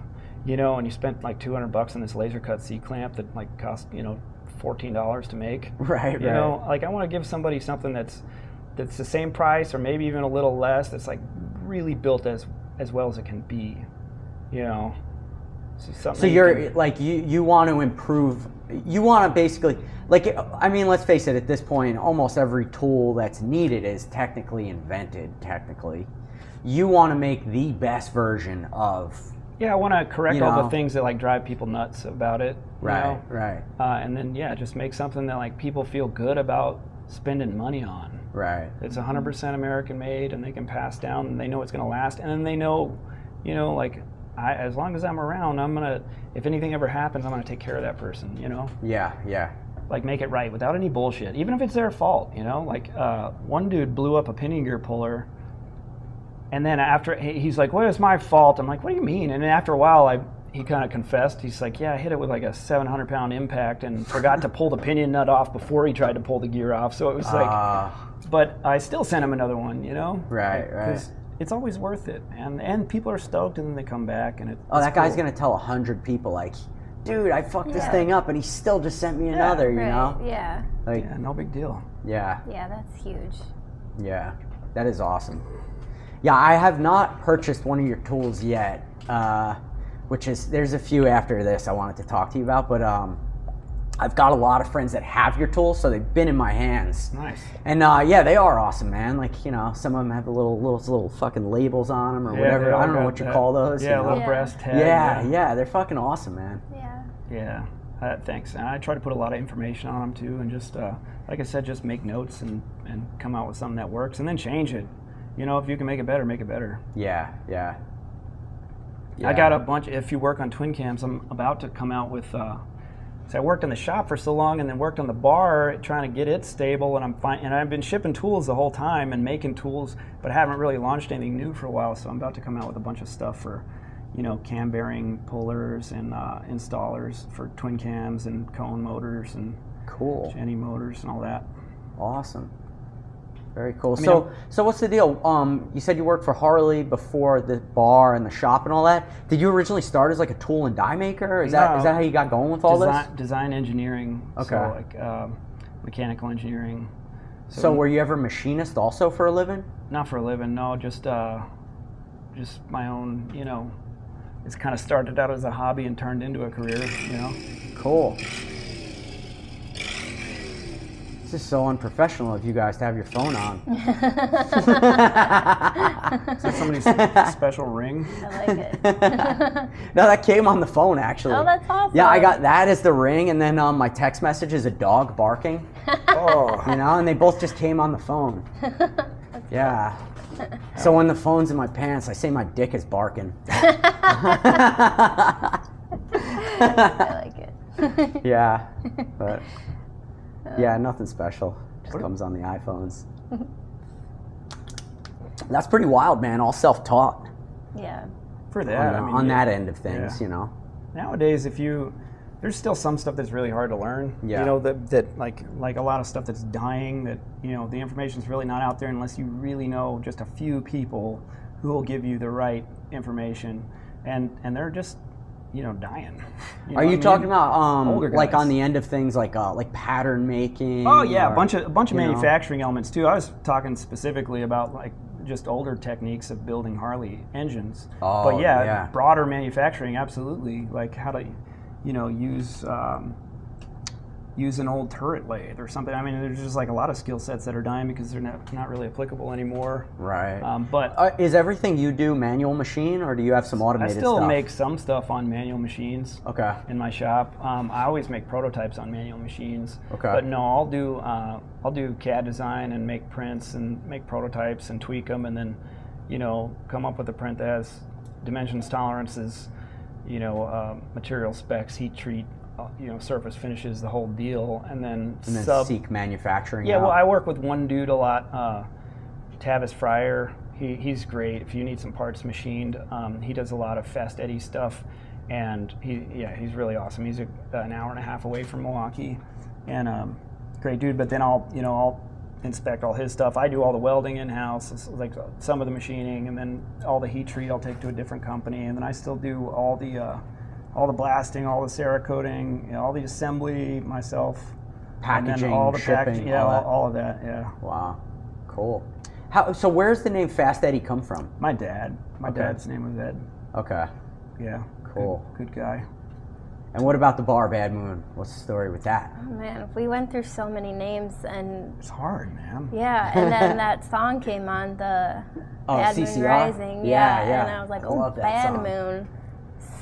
you know, and you spent like $200 on this laser cut C clamp that like cost, you know, $14 to make. Right. You know, like I want to give somebody something that's the same price or maybe even a little less. That's like really built as well as it can be, you know. So you're like you want to improve. You want to basically, like, I mean, let's face it, at this point, almost every tool that's needed is technically invented, technically. You want to make the best version of... Yeah, I want to correct all the things that, like, drive people nuts about it. Right, right. And then, yeah, just make something that, like, people feel good about spending money on. Right. It's 100% American-made, and they can pass down, and they know it's going to last. And then they know, you know, like... as long as I'm around, I'm gonna, if anything ever happens, I'm gonna take care of that person, you know? Yeah, yeah. Like make it right without any bullshit, even if it's their fault, you know? Like one dude blew up a pinion gear puller, and then after, he's like, well, it's my fault. I'm like, what do you mean? And then after a while, he kind of confessed. He's like, yeah, I hit it with like a 700-pound impact and forgot to pull the pinion nut off before he tried to pull the gear off. So it was like, but I still sent him another one, you know? Right, right. It's always worth it, and people are stoked, and then they come back, and that guy's gonna tell 100 people, like, dude, I fucked this thing up, and he still just sent me another, you know? Yeah. Like, yeah, no big deal. Yeah. Yeah, that's huge. Yeah, that is awesome. Yeah, I have not purchased one of your tools yet, which is, there's a few after this I wanted to talk to you about, but I've got a lot of friends that have your tools, so they've been in my hands. Nice. And yeah, they are awesome, man. Like, you know, some of them have the little fucking labels on them or whatever. I don't know what you call those. Yeah, you know? little brass tag. Yeah, they're fucking awesome, man. Yeah. Thanks. And I try to put a lot of information on them too, and just like I said, just make notes and come out with something that works, and then change it. You know, if you can make it better, make it better. Yeah. I got a bunch. If you work on twin cams, I'm about to come out with. So I worked in the shop for so long, and then worked on the bar trying to get it stable. And I've been shipping tools the whole time and making tools, but I haven't really launched anything new for a while. So I'm about to come out with a bunch of stuff for, you know, cam bearing pullers and installers for twin cams and cone motors and Jenny motors and all that. Awesome. Very cool. I mean, so what's the deal? You said you worked for Harley before the bar and the shop and all that. Did you originally start as like a tool and die maker? Is that how you got going with all this? Design engineering. Okay. So like mechanical engineering. So were you ever a machinist also for a living? Not for a living, no. Just my own. You know, it's kind of started out as a hobby and turned into a career. You know. Cool. This is so unprofessional of you guys to have your phone on. Is that somebody's special ring? I like it. No, that came on the phone actually. Oh, that's awesome. Yeah, I got that as the ring, and then my text message is a dog barking. Oh. You know, and they both just came on the phone. Yeah. So when the phone's in my pants, I say my dick is barking. I like it. Yeah, but... Yeah, nothing special. Just comes on the iPhones. That's pretty wild, man. All self-taught. Yeah. For that, on that end of things, you know. Nowadays, there's still some stuff that's really hard to learn. Yeah. You know, that like a lot of stuff that's dying. That, you know, the information's really not out there unless you really know just a few people who will give you the right information, and they're just, you know, dying. Are you talking about like guys. on the end of things like pattern making? Oh yeah, a bunch of manufacturing elements too. I was talking specifically about like just older techniques of building Harley engines. Oh, but yeah, broader manufacturing, absolutely. Like how to, you know, use use an old turret lathe or something. I mean, there's just like a lot of skill sets that are dying because they're not really applicable anymore. Right. But is everything you do manual machine, or do you have some automated stuff? I still make some stuff on manual machines. Okay. In my shop, I always make prototypes on manual machines. Okay. But no, I'll do CAD design and make prints and make prototypes and tweak them, and then, come up with a print that has dimensions, tolerances, material specs, heat treat, surface finishes, the whole deal, and then seek manufacturing. Yeah, well, I work with one dude a lot, Tavis Fryer. He's great. If you need some parts machined, he does a lot of fast Eddy stuff, and he's really awesome. He's an hour and a half away from Milwaukee, and great dude. But then I'll inspect all his stuff. I do all the welding in house, like some of the machining, and then all the heat treat I'll take to a different company, and then I still do all the blasting, all the Cerakoting, all the assembly myself, packaging, and then all the shipping, all of that. Yeah. Wow, cool. So where's the name Fast Eddy come from? My dad. My dad's name was Ed. Okay. Yeah. Cool. Good guy. And what about the bar Bad Moon? What's the story with that? Oh man, we went through so many names, and it's hard, man. Yeah, and then that song came on, the Bad CCR? Moon Rising. Yeah. And I was like, Bad song. Moon,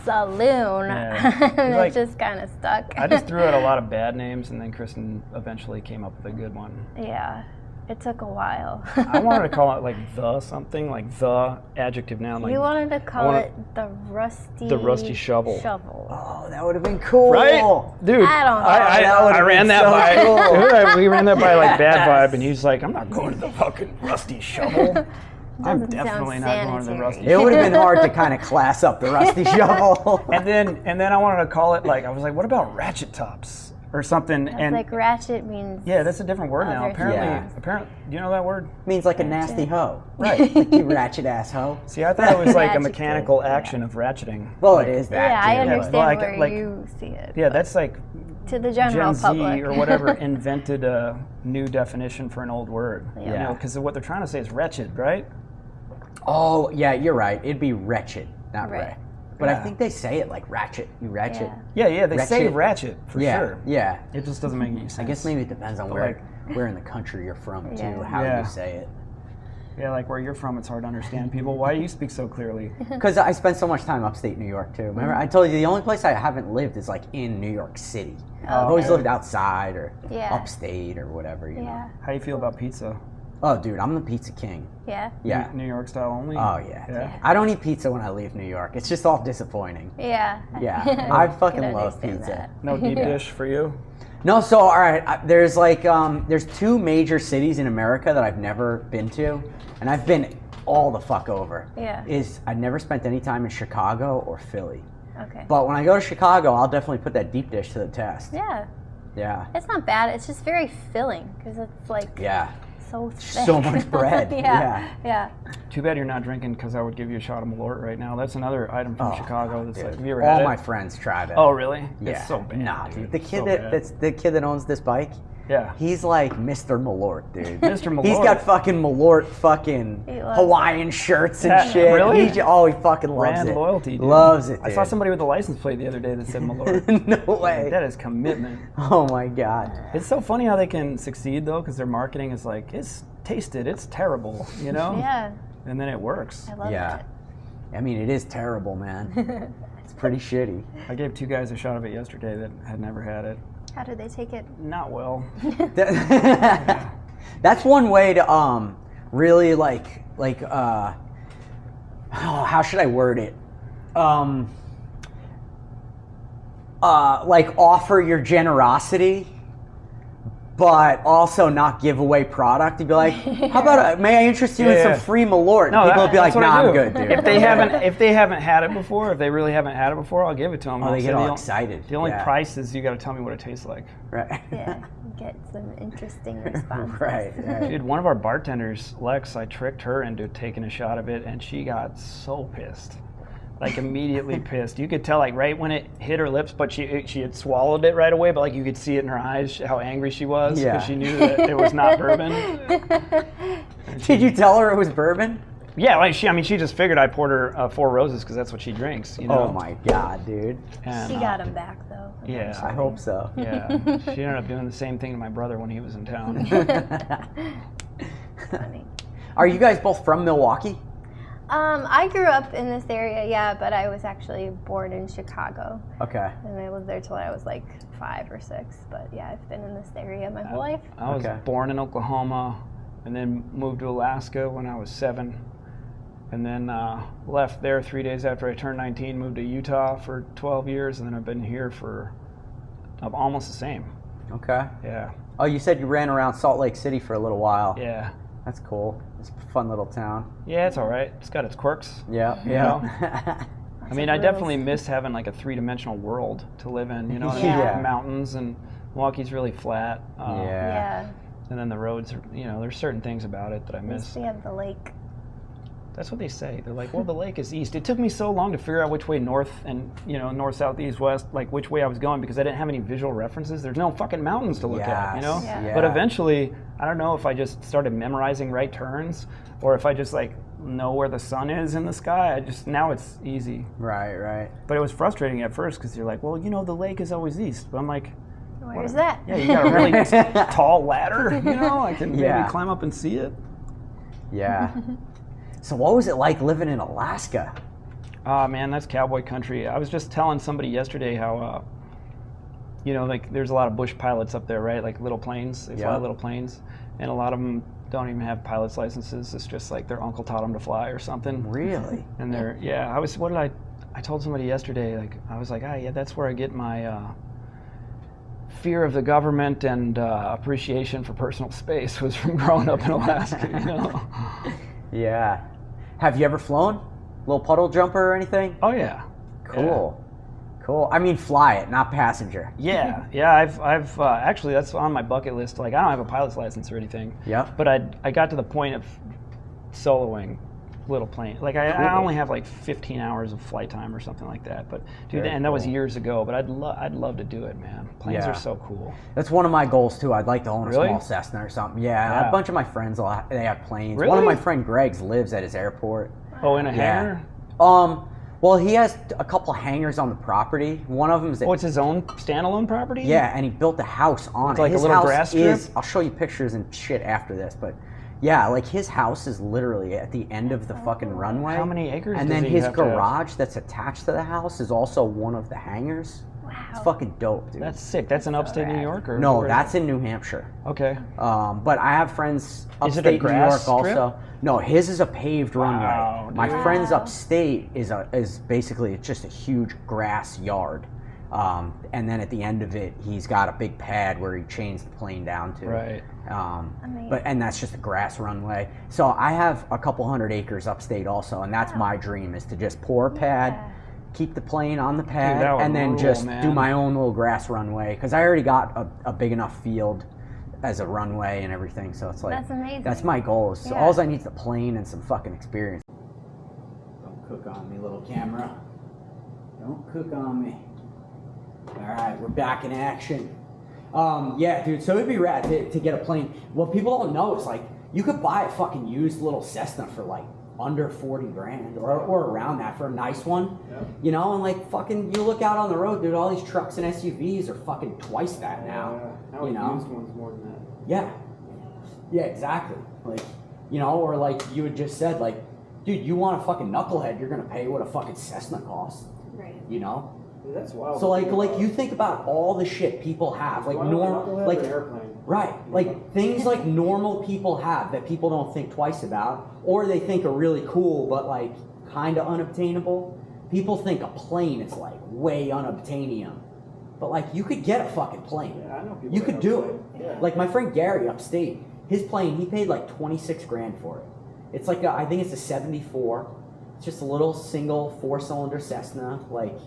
Saloon. Yeah. And like, it just kind of stuck. I just threw out a lot of bad names, and then Kristen eventually came up with a good one. Yeah. It took a while. I wanted to call it like the adjective noun. Like, you wanted to call it the rusty shovel. Oh, that would have been cool. Right? Dude, I ran that by. Cool. We ran that by like Bad Vibe, and he's like, I'm not going to the fucking rusty shovel. I'm definitely not going to the rusty shovel. It would have been hard to kind of class up the rusty shovel. And then I wanted to call it like, I was like, what about ratchet tops? Or something, and like ratchet means that's a different word now. Apparently, do you know that word? It means like a nasty hoe, right? Like you ratchet ass hoe. See, I thought it was like a mechanical action of ratcheting. Well, like, it is that. Yeah, too. I understand where you see it. Yeah, that's like to the general Gen public Z or whatever invented a new definition for an old word. Yeah, because what they're trying to say is wretched, right? Oh, yeah, you're right. It'd be wretched, not right. But I think they say it like ratchet. You ratchet. Yeah, they say ratchet for sure. Yeah. It just doesn't make any sense. I guess maybe it depends on where in the country you're from too, how you say it. Yeah, like where you're from, it's hard to understand people. Why do you speak so clearly? Because I spent so much time upstate New York too. Remember, I told you the only place I haven't lived is like in New York City. I've always lived outside or upstate or whatever. You know. How do you feel about pizza? Oh, dude, I'm the pizza king. Yeah? Yeah. New York style only? Oh, yeah. I don't eat pizza when I leave New York. It's just all disappointing. Yeah. Yeah. I fucking love pizza. That. No deep dish for you? No, so, all right, there's like, there's two major cities in America that I've never been to, and I've been all the fuck over. Yeah. I never spent any time in Chicago or Philly. Okay. But when I go to Chicago, I'll definitely put that deep dish to the test. Yeah. Yeah. It's not bad. It's just very filling, because it's like... Yeah. So thick. So much bread. Yeah. Too bad you're not drinking, because I would give you a shot of Malort right now. That's another item from Chicago. That's like, have you ever had it? All my friends tried it. Oh, really? Yeah. It's so bad. Nah, dude. The kid that owns this bike. Yeah. He's like Mr. Malort, dude. Mr. Malort. He's got fucking Malort fucking Hawaiian shirts and shit. Really? He fucking loves Brand it. loyalty, dude. Loves it, dude. I saw somebody with a license plate the other day that said Malort. No way. That is commitment. Oh my God. It's so funny how they can succeed though, because their marketing is like, it's tasted, it's terrible, you know? Yeah. And then it works. I love it. I mean, it is terrible, man. It's pretty shitty. I gave two guys a shot of it yesterday that had never had it. How did they take it? Not well. That's one way to really how should I word it? Like offer your generosity, but also not give away product. You'd be like, how about may I interest you in some free Malort? No, people would be like, nah, I'm good, dude. If they haven't had it before, if they really haven't had it before, I'll give it to them. Oh, they get all excited. The only price is you got to tell me what it tastes like. Right. Yeah, get some interesting responses. Right. Dude, one of our bartenders, Lex, I tricked her into taking a shot of it, and she got so pissed. Like immediately pissed. You could tell like right when it hit her lips, but she had swallowed it right away, but like you could see it in her eyes how angry she was because she knew that it was not bourbon. Did you tell her it was bourbon? Yeah, like she just figured I poured her 4 roses because that's what she drinks. You know? Oh my god, dude. And, she got him back though. Yeah, I hope so. Yeah, she ended up doing the same thing to my brother when he was in town. Funny. Are you guys both from Milwaukee? I grew up in this area, yeah, but I was actually born in Chicago. Okay. And I lived there till I was like 5 or 6. But yeah, I've been in this area my whole life. I was born in Oklahoma, and then moved to Alaska when I was 7. And then left there 3 days after I turned 19, moved to Utah for 12 years, and then I've been here for almost the same. Okay. Yeah. Oh, you said you ran around Salt Lake City for a little while. Yeah. That's cool. It's a fun little town. Yeah, it's all right. It's got its quirks. Yeah, yeah. I mean, I definitely miss having like a 3-dimensional world to live in. You know, yeah. Mountains, and Milwaukee's really flat. Yeah. And then the roads, there's certain things about it that I miss. We have the lake. That's what they say. They're like, well, the lake is east. It took me so long to figure out which way north and, north, south, east, west, like which way I was going because I didn't have any visual references. There's no fucking mountains to look at, Yeah. Yeah. But eventually, I don't know if I just started memorizing right turns or if I just like know where the sun is in the sky. Now it's easy. Right. But it was frustrating at first because you're like, well, the lake is always east. But I'm like, where's that? Yeah, you got a really tall ladder, I can maybe climb up and see it. Yeah. So what was it like living in Alaska? Man, that's cowboy country. I was just telling somebody yesterday how, like there's a lot of bush pilots up there, right? Like little planes. They fly little planes. And a lot of them don't even have pilot's licenses. It's just like their uncle taught them to fly or something. Really? And I told somebody yesterday, that's where I get my fear of the government and appreciation for personal space was from growing up in Alaska, Yeah. Have you ever flown? Little puddle jumper or anything? Oh yeah. Cool. I mean, fly it, not passenger. Yeah. I've actually that's on my bucket list. Like I don't have a pilot's license or anything. Yeah. But I got to the point of soloing little plane. Like I only have like 15 hours of flight time or something like that. But dude, that was years ago. But I'd love to do it, man. Planes are so cool. That's one of my goals too. I'd like to own a small Cessna or something. Yeah. A bunch of my friends they have planes. Really? One of my friend Greg's lives at his airport. Oh, in a hangar? Well, he has a couple hangars on the property. One of them is... it's his own standalone property? Yeah, and he built a house on it. Like his a little grass strip? I'll show you pictures and shit after this, but yeah, like his house is literally at the end of the fucking runway. How many acres And does then he his have to have? garage that's attached to the house is also one of the hangars. Wow. It's fucking dope, dude. That's sick. That's in upstate New York? Or No, that's in New Hampshire. Okay. But I have friends Is it a upstate New grass York strip? also. No, his is a paved Wow, runway. My dude. friend's upstate is basically just a huge grass yard. And then at the end of it, he's got a big pad where he chains the plane down to. Right. And that's just a grass runway. So I have a couple 100 acres upstate also, and that's my dream is to just pour a pad, keep the plane on the pad, that would and then rule, just man. do my own little grass runway because I already got a big enough field as a runway and everything. So it's like That's amazing. That's my goal. So all I need is a plane and some fucking experience. Don't cook on me, little camera. Don't cook on me. All right, we're back in action. Yeah, dude, so it'd be rad to get a plane. What people don't know is like you could buy a fucking used little Cessna for like under 40 grand or around that for a nice one. Yep. And like fucking you look out on the road, dude, all these trucks and SUVs are fucking twice that now. Now used ones more than that. Yeah, exactly. Like, or like you had just said, like, dude, you want a fucking knucklehead, you're gonna pay what a fucking Cessna costs. Right. Dude, that's wild. So like you think about all the shit people have, like normal, like airplane. Right, like things like normal people have that people don't think twice about, or they think are really cool but like kind of unobtainable. People think a plane is like way unobtainium, but like you could get a fucking plane. Yeah, I know people. You could do it. Yeah. Like my friend Gary upstate, his plane, he paid like 26 grand for it. It's like I think it's a 74. It's just a little single 4-cylinder Cessna, like.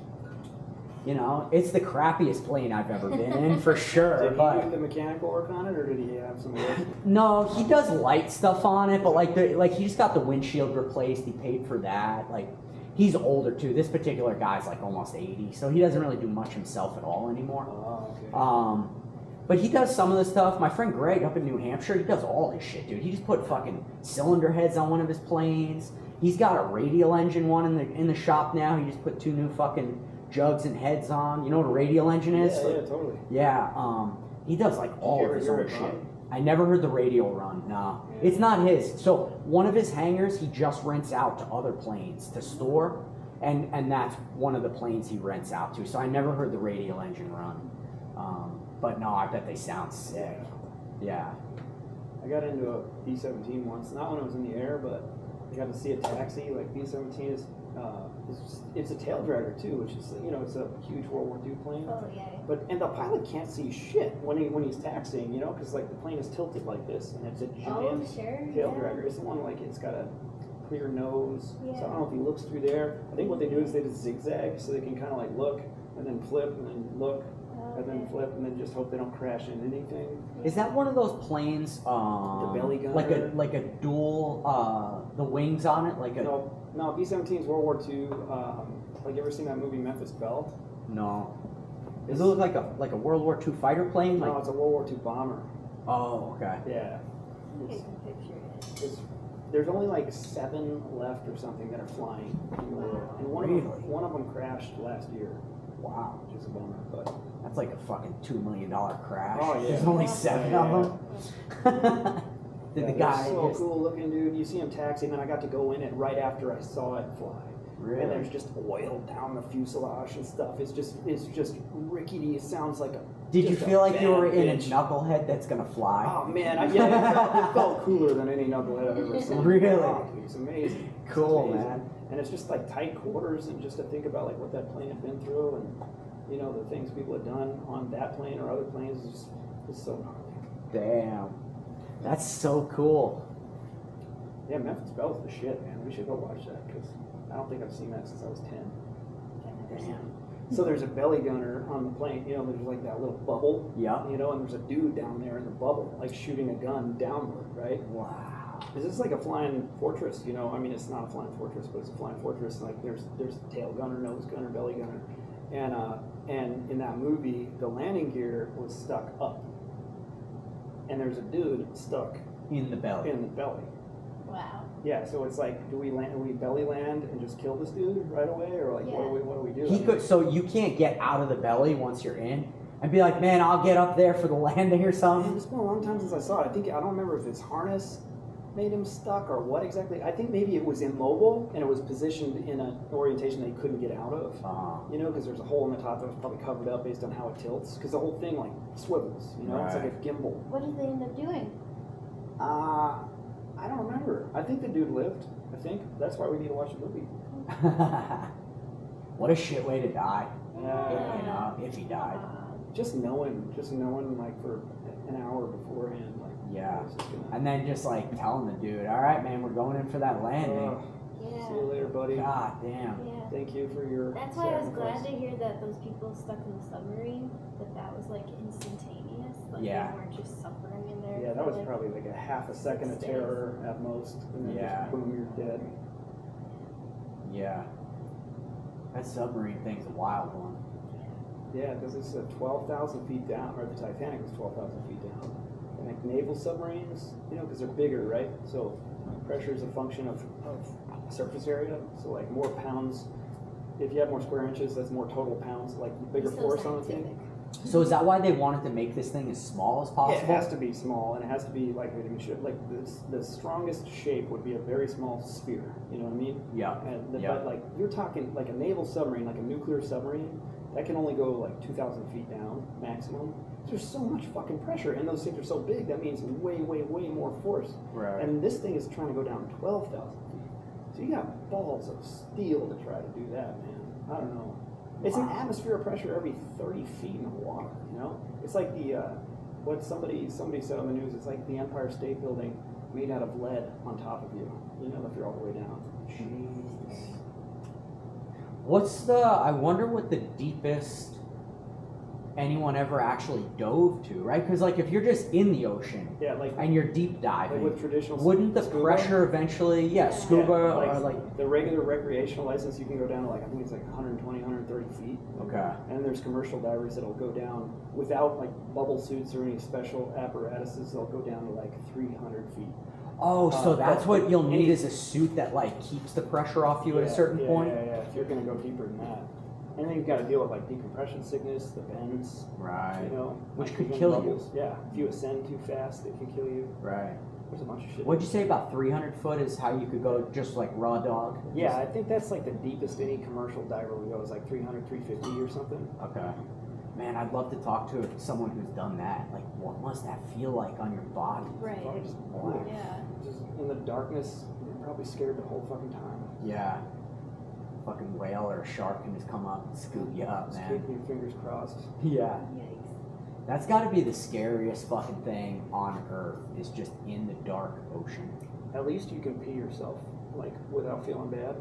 It's the crappiest plane I've ever been in for sure. Did he do the mechanical work on it, or did he have some work? No, he does light stuff on it, but like he just got the windshield replaced. He paid for that. Like he's older too. This particular guy's like almost 80, so he doesn't really do much himself at all anymore. Oh, okay. But he does some of the stuff. My friend Greg up in New Hampshire, he does all this shit, dude. He just put fucking cylinder heads on one of his planes. He's got a radial engine one in the shop now. He just put 2 new fucking jugs and heads on. You know what a radial engine is? Yeah, totally. Yeah, he does like all of his own shit. I never heard the radial run. No, it's not his. So one of his hangars he just rents out to other planes to store, and that's one of the planes he rents out to. So I never heard the radial engine run. But no, I bet they sound sick. Yeah. I got into a B-17 once, not when it was in the air, but I got to see a taxi. Like B-17 is, it's a tail dragger too, which is, you know, it's a huge World War II plane. Oh yeah. And the pilot can't see shit when he's taxiing, you know, because like the plane is tilted like this, and it's a giant tail dragger. It's the one like it's got a clear nose, so I don't know if he looks through there. I think what they do is they just zigzag, so they can kind of like look and then flip and then look. And then flip, and then just hope they don't crash into anything. Is that one of those planes? The belly gunner, like a dual, the wings on it, like a. No, B-17 is World War II. Like you ever seen that movie Memphis Belle? No. Does it look like a World War II fighter plane? No, it's a World War II bomber. Oh, okay. Yeah. I can picture it. There's only like 7 left or something that are flying in the world, and one of them crashed last year. Wow, which is a bummer, but. That's like a fucking $2 million crash. Oh, yeah. There's only 7 of them. Did the guy so cool looking, dude. You see him taxi, and then I got to go in it right after I saw it fly. Really? And there's just oil down the fuselage and stuff. It's just rickety. It sounds like a. Did you feel like you were in a knucklehead that's gonna fly? Oh man, it felt cooler than any knucklehead I've ever seen. Really? Oh, it's amazing. Cool, it's amazing. man. And it's just like tight quarters, and just to think about like what that plane had been through, and you know the things people had done on that plane or other planes is just so gnarly. Damn, that's so cool. Yeah, Memphis Belle's the shit, man. We should go watch that because I don't think I've seen that since I was 10. Damn. So there's a belly gunner on the plane, you know, there's like that little bubble. Yeah. You know, and there's a dude down there in the bubble, like shooting a gun downward, right? Wow. This is like a flying fortress, you know. I mean, it's not a flying fortress, but it's a flying fortress. Like there's tail gunner, nose gunner, belly gunner, and in that movie, the landing gear was stuck up, and there's a dude stuck in the belly. Wow. Yeah, so it's like, do we belly land and just kill this dude right away, or like what do we do? He could, so you can't get out of the belly once you're in, and be like, man, I'll get up there for the landing or something. Man, it's been a long time since I saw it. I don't remember if his harness made him stuck or what exactly. I think maybe it was immobile and it was positioned in an orientation they couldn't get out of. You know, because there's a hole in the top that was probably covered up based on how it tilts. Because the whole thing like swivels. You know, It's like a gimbal. What did they end up doing? I don't remember. I think the dude lived. I think that's why we need to watch the movie. What a shit way to die. You know, if he died. Just knowing like for an hour beforehand, like and then just like telling the dude, all right, man, we're going in for that landing. See you later, buddy. God damn. Yeah. Thank you for your. That's why I was glad to hear that those people stuck in the submarine, that was like instantaneous. Like they weren't just suffering in there. Yeah, that was probably like a half a second of terror at most, and then just boom, you're dead. Yeah. That submarine thing's a wild one. Yeah, because it's 12,000 feet down, or the Titanic was 12,000 feet down. And like naval submarines, you know, because they're bigger, right? So pressure is a function of surface area. So like more pounds, if you have more square inches, that's more total pounds, like bigger force on the thing. So is that why they wanted to make this thing as small as possible? Yeah, it has to be small, and it has to be like the strongest shape would be a very small sphere. You know what I mean? Yeah. But like you're talking like a naval submarine, like a nuclear submarine, that can only go like 2,000 feet down maximum. There's so much fucking pressure, and those things are so big. That means way more force. Right. And this thing is trying to go down 12,000 feet. So you got balls of steel to try to do that, man. I don't know. It's an atmosphere of pressure every 30 feet in the water, you know? It's like the, what somebody said on the news, it's like the Empire State Building made out of lead on top of you, you know, if you're all the way down. Jesus. I wonder what the deepest anyone ever actually dove to, right? Because like if you're just in the ocean, and you're deep diving, like with traditional, wouldn't the scuba? Pressure eventually, scuba or like the regular recreational license, you can go down to like I think it's like 120, 130 feet. Okay. And there's commercial divers that'll go down without like bubble suits or any special apparatuses. They'll go down to like 300 feet. Oh, so that's what you'll need is a suit that like keeps the pressure off you at a certain point? Yeah. If you're going to go deeper than that. And then you've got to deal with like decompression sickness, the bends. Right. You know, which could kill bubbles. you. Yeah. If you ascend too fast, it can kill you. Right. There's a bunch of shit. What'd you say about 300 foot is how you could go just like raw dog? Yeah, I think that's like the deepest any commercial diver would go is like 300, 350 or something. Okay. Man, I'd love to talk to someone who's done that. Like, what must that feel like on your body? Right. Just black. Yeah. Just in the darkness, you're probably scared the whole fucking time. Yeah. Fucking whale or a shark can just come up and scoop you up, man. Keep your fingers crossed. Yeah. Yikes. That's got to be the scariest fucking thing on Earth is just in the dark ocean. At least you can pee yourself, like, without feeling bad.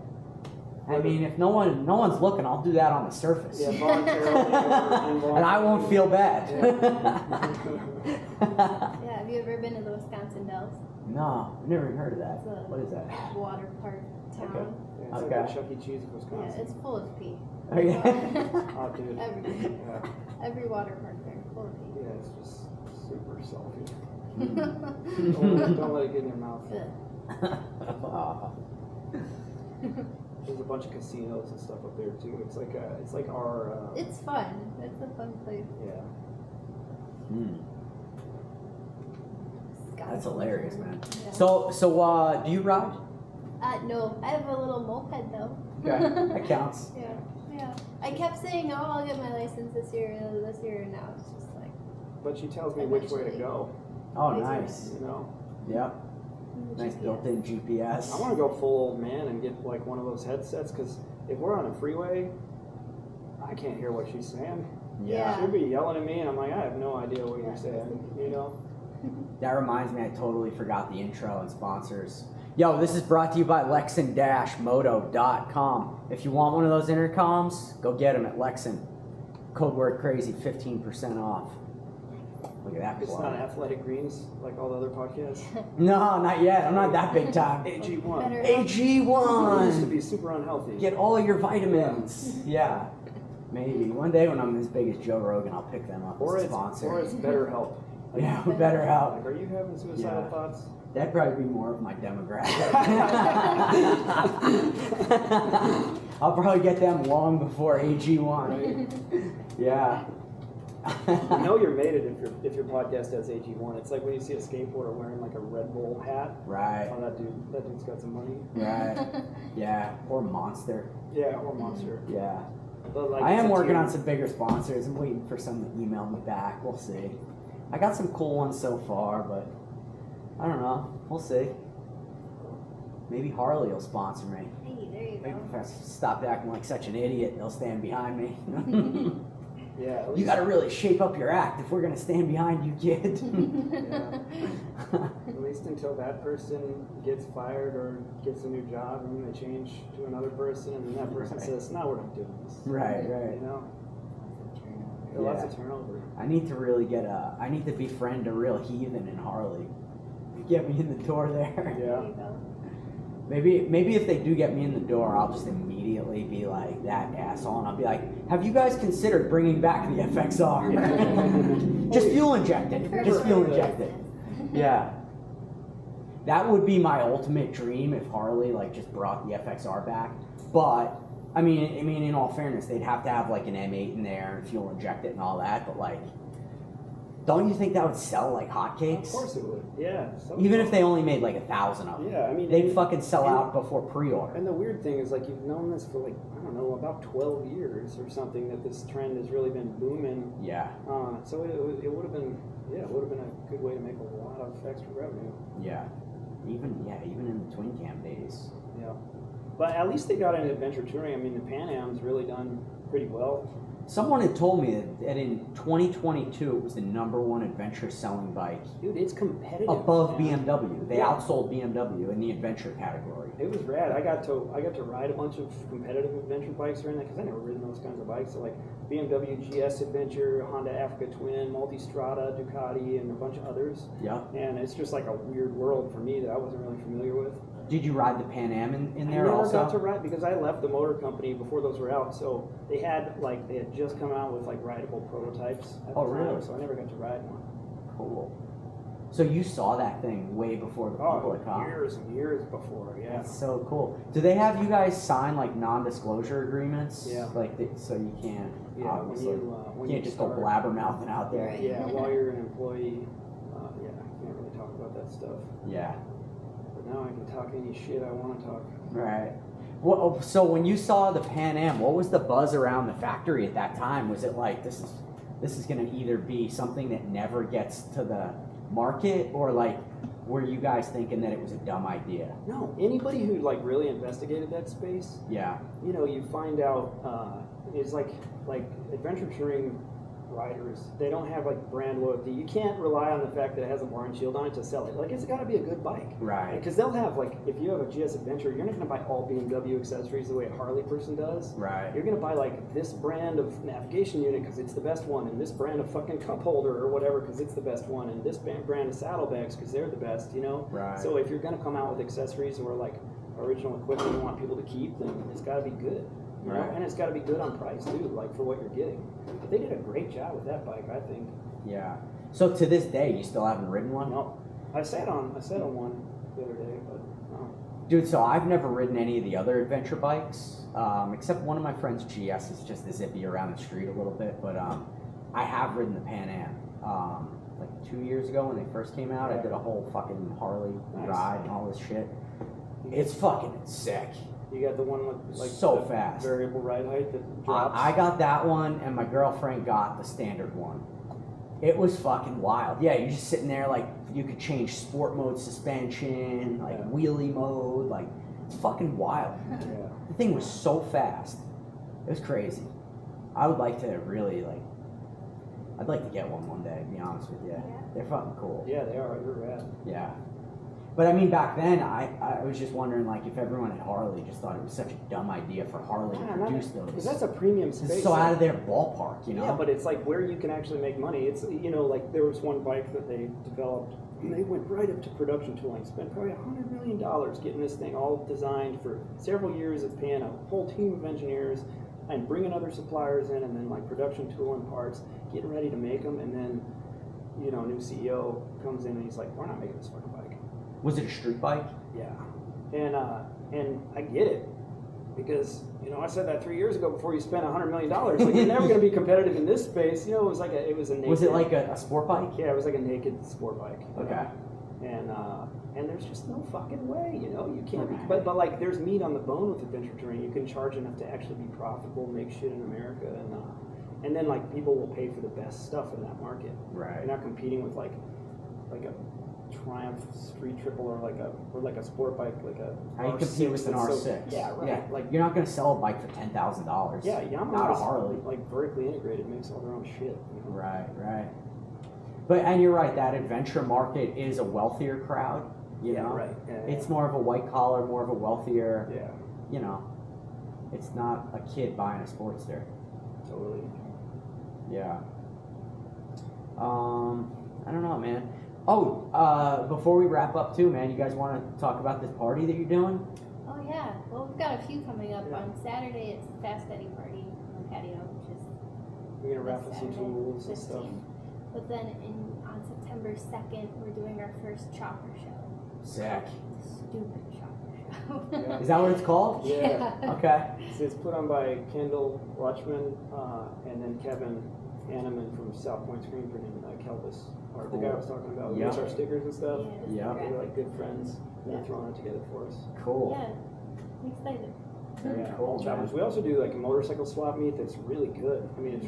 I mean, if no one's looking, I'll do that on the surface. Yeah, voluntarily. And I won't feel bad. Yeah, have you ever been to the Wisconsin Dells? No, I've never even heard of that. It's a What is that? water park town. Okay. Yeah, it's Okay. like the Chuck E. Cheese of Wisconsin. Yeah, it's full of pee. Oh, yeah. Oh, dude. Every water park there, full of pee. Yeah, it's just super salty. Mm. Don't let it get in your mouth. There's a bunch of casinos and stuff up there too. It's like our. It's fun. It's a fun place. Yeah. That's hilarious, man. Yeah. So, do you ride? No, I have a little moped though. Okay, that counts. Yeah. I kept saying, "Oh, I'll get my license this year," and now it's just like. But she tells me which way to go. Oh, nice. You know. Yep. Nice built-in GPS. I want to go full old man and get like one of those headsets because if we're on a freeway, I can't hear what she's saying. Yeah. She'll be yelling at me, and I'm like, I have no idea what you're saying. You know. That reminds me, I totally forgot the intro and sponsors. Yo, this is brought to you by Lexan-Moto.com. If you want one of those intercoms, go get them at Lexan. Code word crazy, 15% off. Look at that. It's not Athletic Greens like all the other podcasts. No, not yet. I'm not that big time. AG1. AG1. It used to be super unhealthy. Get all your vitamins. Yeah. Maybe. One day when I'm as big as Joe Rogan, I'll pick them up as a sponsor. Or it's BetterHelp. Like, yeah, BetterHelp. Like, are you having suicidal thoughts? That'd probably be more of my demographic. I'll probably get them long before AG1. Right. Yeah. You know you're made it if your podcast has AG1. It's like when you see a skateboarder wearing like a Red Bull hat. Right. Oh, that dude's got some money. Right. Yeah. Or Monster. Yeah, or Monster. Yeah. But like, I am working on some bigger sponsors. I'm waiting for some to email me back. We'll see. I got some cool ones so far, but I don't know. We'll see. Maybe Harley will sponsor me. Hey, there you Maybe go. if I stop acting like such an idiot, they'll stand behind me. Yeah. You got to really shape up your act if we're going to stand behind you, kid. At least until that person gets fired or gets a new job, and then they change to another person, and then that person says, "No, we're not doing this." Right. You know. Lots of turnover. I need to really I need to befriend a real heathen in Harley. Get me in the door there. There you go. Maybe if they do get me in the door, I'll just immediately be like that asshole, and I'll be like, "Have you guys considered bringing back the FXR? Just fuel injected. Just fuel injected." Yeah. That would be my ultimate dream if Harley like just brought the FXR back. But I mean, in all fairness, they'd have to have like an M8 in there and fuel inject it and all that. But like, don't you think that would sell like hotcakes? Of course it would. Yeah. Even if they only made like 1,000 of them. Yeah, I mean, they'd fucking sell out before pre-order. And the weird thing is, like, you've known this for like, I don't know, about 12 years or something, that this trend has really been booming. Yeah. So it would have been, a good way to make a lot of extra revenue. Yeah. Even in the twin cam days. Yeah. But at least they got into adventure touring. I mean, the Pan Am's really done pretty well. Someone had told me that in 2022 it was the #1 adventure selling bike. Dude, it's competitive. Above BMW. They outsold BMW in the adventure category. It was rad. I got to ride a bunch of competitive adventure bikes during that because I never ridden those kinds of bikes. So like BMW GS Adventure, Honda Africa Twin, Multistrada, Ducati, and a bunch of others. Yeah. And it's just like a weird world for me that I wasn't really familiar with. Did you ride the Pan Am in there also? I never got to ride because I left the motor company before those were out. So they had just come out with like rideable prototypes at the time, really? So I never got to ride one. Cool. So you saw that thing way before the public, huh? Years and years before, yeah. That's so cool. Do they have you guys sign like non-disclosure agreements? Yeah. Like so you can't obviously when you just go blabbermouthing out there. Yeah, while you're an employee, you can't really talk about that stuff. Yeah. Now I can talk any shit I want to talk. Right. Well, so when you saw the Pan Am, what was the buzz around the factory at that time? Was it like this is going to either be something that never gets to the market, or like were you guys thinking that it was a dumb idea? No. Anybody who like really investigated that space, you find out it's like adventure touring riders, they don't have like brand loyalty. You can't rely on the fact that it has a barn shield on it to sell it. Like it's got to be a good bike, right? Because they'll have like if you have a GS Adventure, you're not going to buy all BMW accessories the way a Harley person does, right? You're going to buy like this brand of navigation unit because it's the best one, and this brand of fucking cup holder or whatever because it's the best one, and this brand of saddlebags because they're the best, Right. So if you're going to come out with accessories or like original equipment you want people to keep, then it's got to be good. Right. And it's got to be good on price too, like for what you're getting. But they did a great job with that bike, I think. Yeah. So to this day, you still haven't ridden one? No. I sat on one the other day, but no. Dude, so I've never ridden any of the other adventure bikes, except one of my friend's GS is just a zippy around the street a little bit. But I have ridden the Pan Am. Like 2 years ago when they first came out, I did a whole fucking Harley ride and all this shit. It's fucking sick. You got the one with like so fast variable ride height that drops? I got that one, and my girlfriend got the standard one. It was fucking wild. Yeah, you're just sitting there like you could change sport mode suspension, like wheelie mode, like it's fucking wild. Yeah. The thing was so fast. It was crazy. I would like to really I'd like to get one day, to be honest with you. Yeah. They're fucking cool. Yeah, they are. They're rad. Yeah. But I mean, back then, I was just wondering, like, if everyone at Harley just thought it was such a dumb idea for Harley to produce those. Because that's a premium space. It's so out of their ballpark, Yeah, but it's like where you can actually make money. It's, like there was one bike that they developed, and they went right up to production tooling, spent probably $100 million getting this thing all designed for several years of paying a whole team of engineers and bringing other suppliers in, and then like production tooling parts, getting ready to make them, and then, new CEO comes in and he's like, we're not making this fucking bike. Was it a street bike? Yeah, and I get it because I said that 3 years ago before you spent $100 million. Like you're never going to be competitive in this space. It was a naked. Was it like a sport bike? Yeah, it was like a naked sport bike. Okay. And there's just no fucking way. You can't. Right. But like there's meat on the bone with adventure touring. You can charge enough to actually be profitable, make shit in America, and then like people will pay for the best stuff in that market. Right. You're not competing with like a Triumph Street Triple or like a sport bike like a. How you compete with an R6? So, yeah, right. Yeah, like you're not going to sell a bike for $10,000. Yeah, Yamaha not a Harley. Like vertically integrated, makes all their own shit. Right. And you're right. That adventure market is a wealthier crowd. You know? Right. Yeah, it's more of a white collar, more of a wealthier. Yeah. It's not a kid buying a Sportster. Totally. Yeah. I don't know, man. Oh, before we wrap up too, man, you guys want to talk about this party that you're doing? Oh yeah, well we've got a few coming up. On Saturday it's the Fast Eddy party on the patio, which is we're gonna raffle some tools and stuff. But then on September 2nd we're doing our first chopper show. Sick. Stupid chopper show. Yeah. Is that what it's called? Yeah. Okay. So it's put on by Kendall Watchman and then Kevin Hanneman from South Point Screen Printing, Kelvis. Or the guy I was talking about, who makes our stickers and stuff. Yeah. We're like good friends. They're throwing it together for us. Cool. Yeah, I'm excited. Very cool. Choppers. We also do like a motorcycle swap meet that's really good. I mean,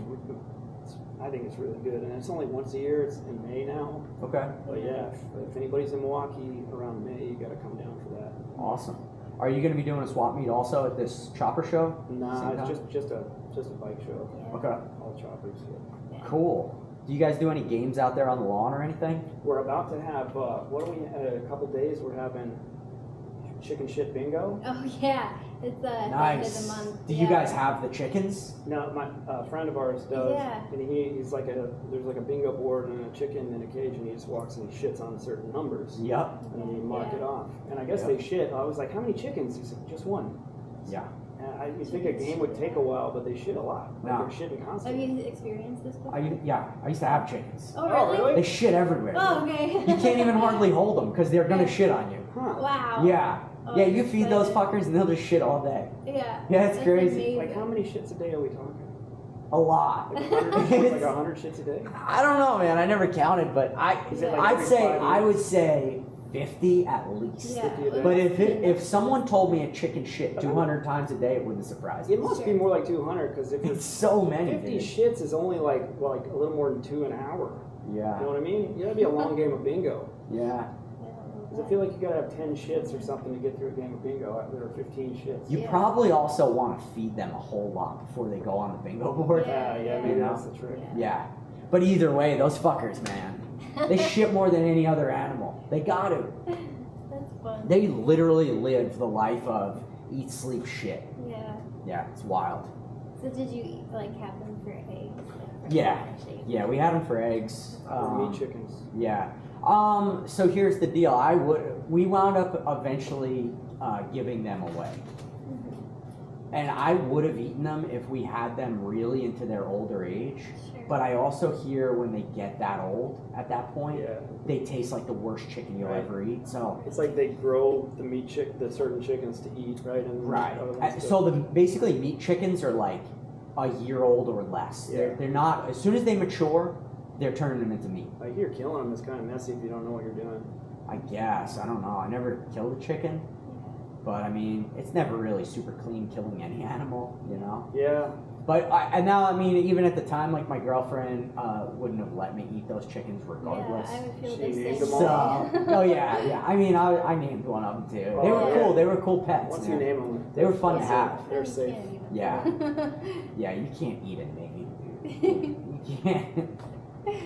I think it's really good, and it's only once a year. It's in May now. Okay. But yeah, if anybody's in Milwaukee around May, you got to come down for that. Awesome. Are you going to be doing a swap meet also at this chopper show? Nah, it's just a bike show. Yeah. Okay. All choppers. Yeah. Cool. Do you guys do any games out there on the lawn or anything? We're about to have, a couple days, we're having chicken shit bingo. Oh yeah, it's the end of the month. Do you guys have the chickens? No, my friend of ours does. Yeah. And he's like there's like a bingo board and a chicken in a cage, and he just walks and he shits on certain numbers. Yep. And then you mark Yeah. it off. And I guess they shit. I was like, how many chickens? He said, just one. Yeah. And you think a game would take a while, but they shit a lot. Like No. they're shitting Have constantly. you experienced this before? I used to have chickens. Oh Oh, really? They shit everywhere. Oh okay. You can't even hardly hold them because they're gonna shit on you. Huh. Wow. Yeah. Oh, Yeah, you feed those goodness. fuckers and they'll just shit all day. Yeah. Yeah, it's That's crazy. amazing. Like how many shits a day are we talking? A lot. Like 100 shits a day? I don't know, man. I never counted, but Is it like I'd every say 5 I minutes? would say 50 at least. Yeah. 50 a day? But if someone told me a chicken shit 200 times a day, it wouldn't surprise me. It must be more like 200 because if It's it's so many. 50 dude. shits is only like a little more than 2 an hour. You know Yeah. what I mean? Yeah, that'd be a long game of bingo. Yeah. Because I feel like you gotta have 10 shits or something to get through a game of bingo. There are 15 shits. You Yeah. probably also want to feed them a whole lot before they go on the bingo board. Yeah, maybe You know? that's the trick. Yeah. But either way, those fuckers, man, they shit more than any other animal. They got to. That's fun. They literally live the life of eat, sleep, shit. Yeah. Yeah, it's wild. So did you have them for eggs? Yeah. Yeah, we had them for eggs. Or meat chickens. Yeah. So here's the deal. We wound up eventually giving them away. And I would have eaten them if we had them really into their older age. Sure. But I also hear when they get that old, at that point, Yeah. they taste like the worst chicken you'll Right. ever eat. So It's like they grow the certain chickens to eat, right? And right. the other ones to- So basically meat chickens are like a year old or less. Yeah. They're not, as soon as they mature, they're turning them into meat. I hear killing them is kind of messy if you don't know what you're doing. I guess. I don't know. I never killed a chicken. But I mean, it's never really super clean killing any animal, you know? Yeah. But and now, I mean, even at the time, like my girlfriend wouldn't have let me eat those chickens regardless. Yeah, I would feel She the named same them So, all. way. oh yeah. I mean, I named one of them too. They Oh, were yeah. cool. They were cool pets. Once man. you name them, They were fun to safe. have. They're safe. Yeah. Yeah, you can't eat a name, dude. You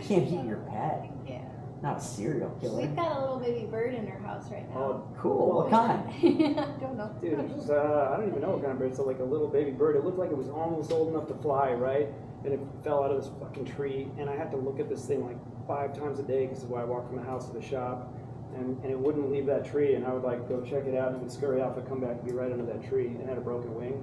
can't eat your pet. Yeah. Not a serial killer. We've got a little baby bird in our house right now. Oh, Cool. What kind? I don't know. dude, it was, I don't even know what kind of bird. It's like a little baby bird. It looked like it was almost old enough to fly, right? And it fell out of this fucking tree. And I had to look at this thing like 5 times a day because I walked from the house to the shop. And it wouldn't leave that tree. And I would like go check it out and it would scurry off and come back and be right under that tree. And it had a broken wing.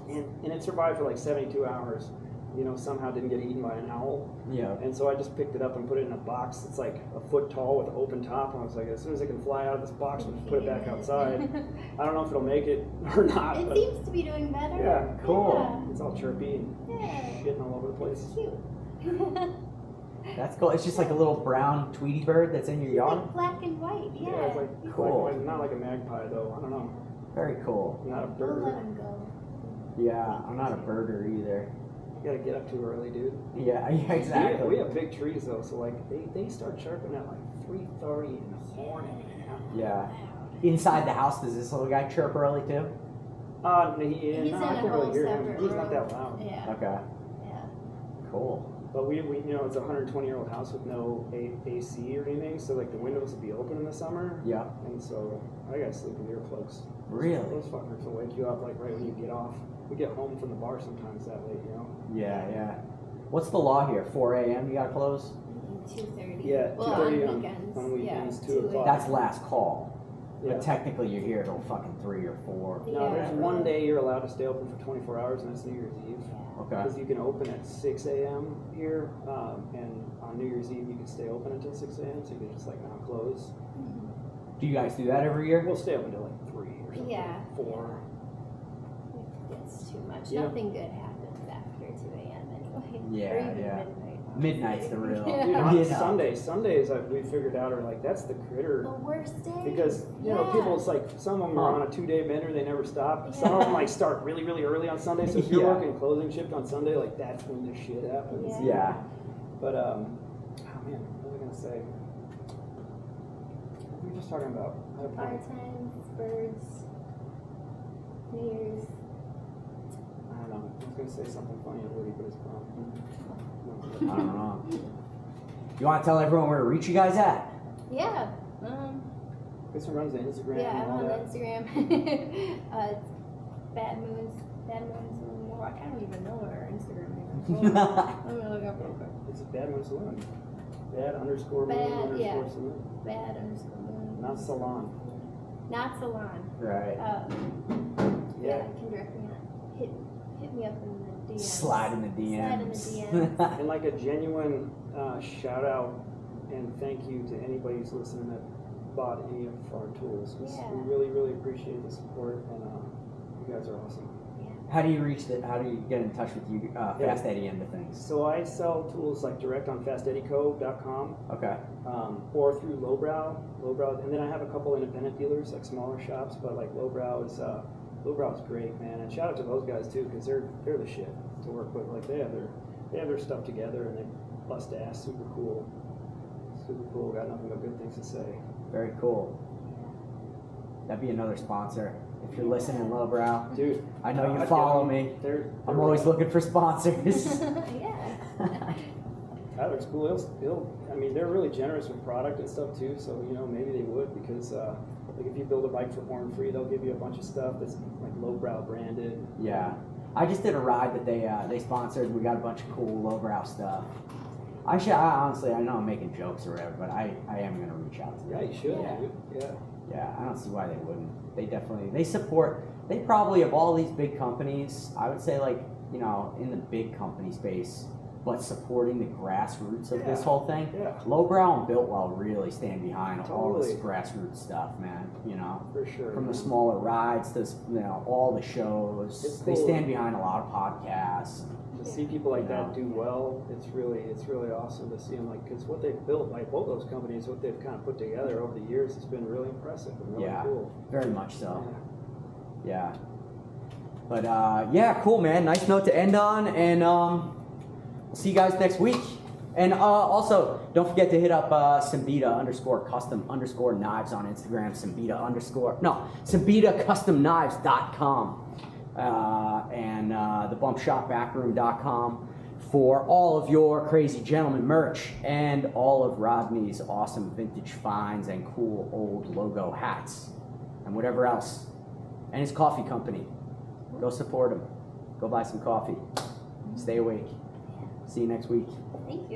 And it survived for like 72 hours. You know, somehow didn't get eaten by an owl. Yeah. And so I just picked it up and put it in a box that's like a foot tall with an open top. And I was like, as soon as it can fly out of this box, we'll just put it back outside. I don't know if it'll make it or not. It but seems to be doing better. yeah, Cool. it's all chirpy and Yeah. shitting all over the place. It's cute. That's cool. It's just like a little brown Tweety bird that's in your yard. Like black and white, yeah. Yeah, it's like Cool. not like a magpie though. I don't know. Very cool. Not a We'll let bird. him go. Yeah, I'm not a birder either. You gotta get up too early, dude. Yeah, exactly. We have big trees though, so like they start chirping at like 3:30 in the morning. Yeah. Inside the house, does this little guy chirp early too? He's no, in I a can't whole really hear him. separate He's not room. that loud. Yeah. Okay. Yeah. Cool. But we you know, it's a 120-year-old house with no AC or anything, so like the windows will be open in the summer. Yeah. And so I gotta sleep with earplugs. Really? Those fuckers will wake you up like right when you get off. We get home from the bar sometimes that late, you know? Yeah, yeah. What's the law here? 4 a.m. you gotta close? 2:30. Yeah, Well, 2:30 on weekends. on weekends, yeah, 2 2 o'clock. That's last call. Yeah. But technically you're here till fucking 3 or 4. No, Yeah. there's one day you're allowed to stay open for 24 hours, and that's New Year's Eve. Okay. Because you can open at 6 a.m. here, and on New Year's Eve you can stay open until 6 a.m., so you can just like not close. Do you guys do that every year? We'll stay open until like 3 or something. Yeah. 4. It's too much. Yeah. Nothing good happens after 2 a.m. anyway. Yeah, Or even yeah. midnight. Midnight's the real. Yeah. Dude, on You know. Sundays we figured out are like, that's the critter. The worst day. Because, you know, Yeah. people, it's like, some of them are on a 2-day bender, they never stop. Some of them like start really, really early on Sunday, so if you're Yeah. working closing shift on Sunday, like that's when the shit happens. Yeah. Yeah. But, oh man, what was I gonna say? What were we just talking about? Part times, birds. New Year's. I don't know. I was going to say something funny at Woody, but it's gone. I don't know. You want to tell everyone where to reach you guys at? Yeah. Kristen runs the Instagram. Yeah, I'm and all on that. Instagram. It's Bad Moons in Milwaukee. I don't even know what our Instagram is. Let me look up real quick. It's a Bad Moon Saloon. Bad_moon_saloon. Yeah. Bad_moon. Not Salon. Not Salon. Right. Yeah, you can direct me on. Hit me up in the DMs. Slide in the DMs. Slide in the DMs. And like a genuine shout out and thank you to anybody who's listening that bought any of our tools. Yeah. We really, really appreciate the support, and you guys are awesome. How do you reach that? How do you get in touch with you, Fast Eddy end of things? So I sell tools like direct on fasteddyco.com. Okay. Or through Lowbrow, and then I have a couple independent dealers, like smaller shops, but like Lowbrow is great, man. And shout out to those guys too, because they're the shit to work with. Like they have their stuff together, and they bust ass, super cool. Got nothing but good things to say. Very cool. That'd be another sponsor. If you're listening, Lowbrow, dude, I know you follow me. I'm always looking for sponsors. Yeah. Tyler's cool. I mean, they're really generous with product and stuff too. So maybe they would, because like if you build a bike for Born Free, they'll give you a bunch of stuff that's like Lowbrow branded. Yeah, I just did a ride that they sponsored. We got a bunch of cool Lowbrow stuff. Honestly, I know I'm making jokes or whatever, but I am gonna reach out to them. Yeah, you should. Yeah. Dude. Yeah. Yeah, I don't see why they wouldn't. They support. They probably, of all these big companies, I would say, like, in the big company space, but supporting the grassroots of this whole thing. Yeah. Lowbrow and Builtwell really stand behind all this Totally. grassroots stuff, man. For sure. From the smaller rides to all the shows. It's They cool. stand behind a lot of podcasts. To see people like that do well, it's really awesome to see them, like, because what they've built, like both those companies, what they've kind of put together over the years, has been really impressive and really cool. Very much so. Yeah. Yeah. But cool, man. Nice note to end on, and we'll see you guys next week. And also, don't forget to hit up Simbita_custom_knives on Instagram. SimbitaCustomKnives.com. And thebumpshopbackroom.com for all of your Crazy Gentleman merch and all of Rodney's awesome vintage finds and cool old logo hats and whatever else. And his coffee company. Go support him. Go buy some coffee. Stay awake. See you next week. Thank you.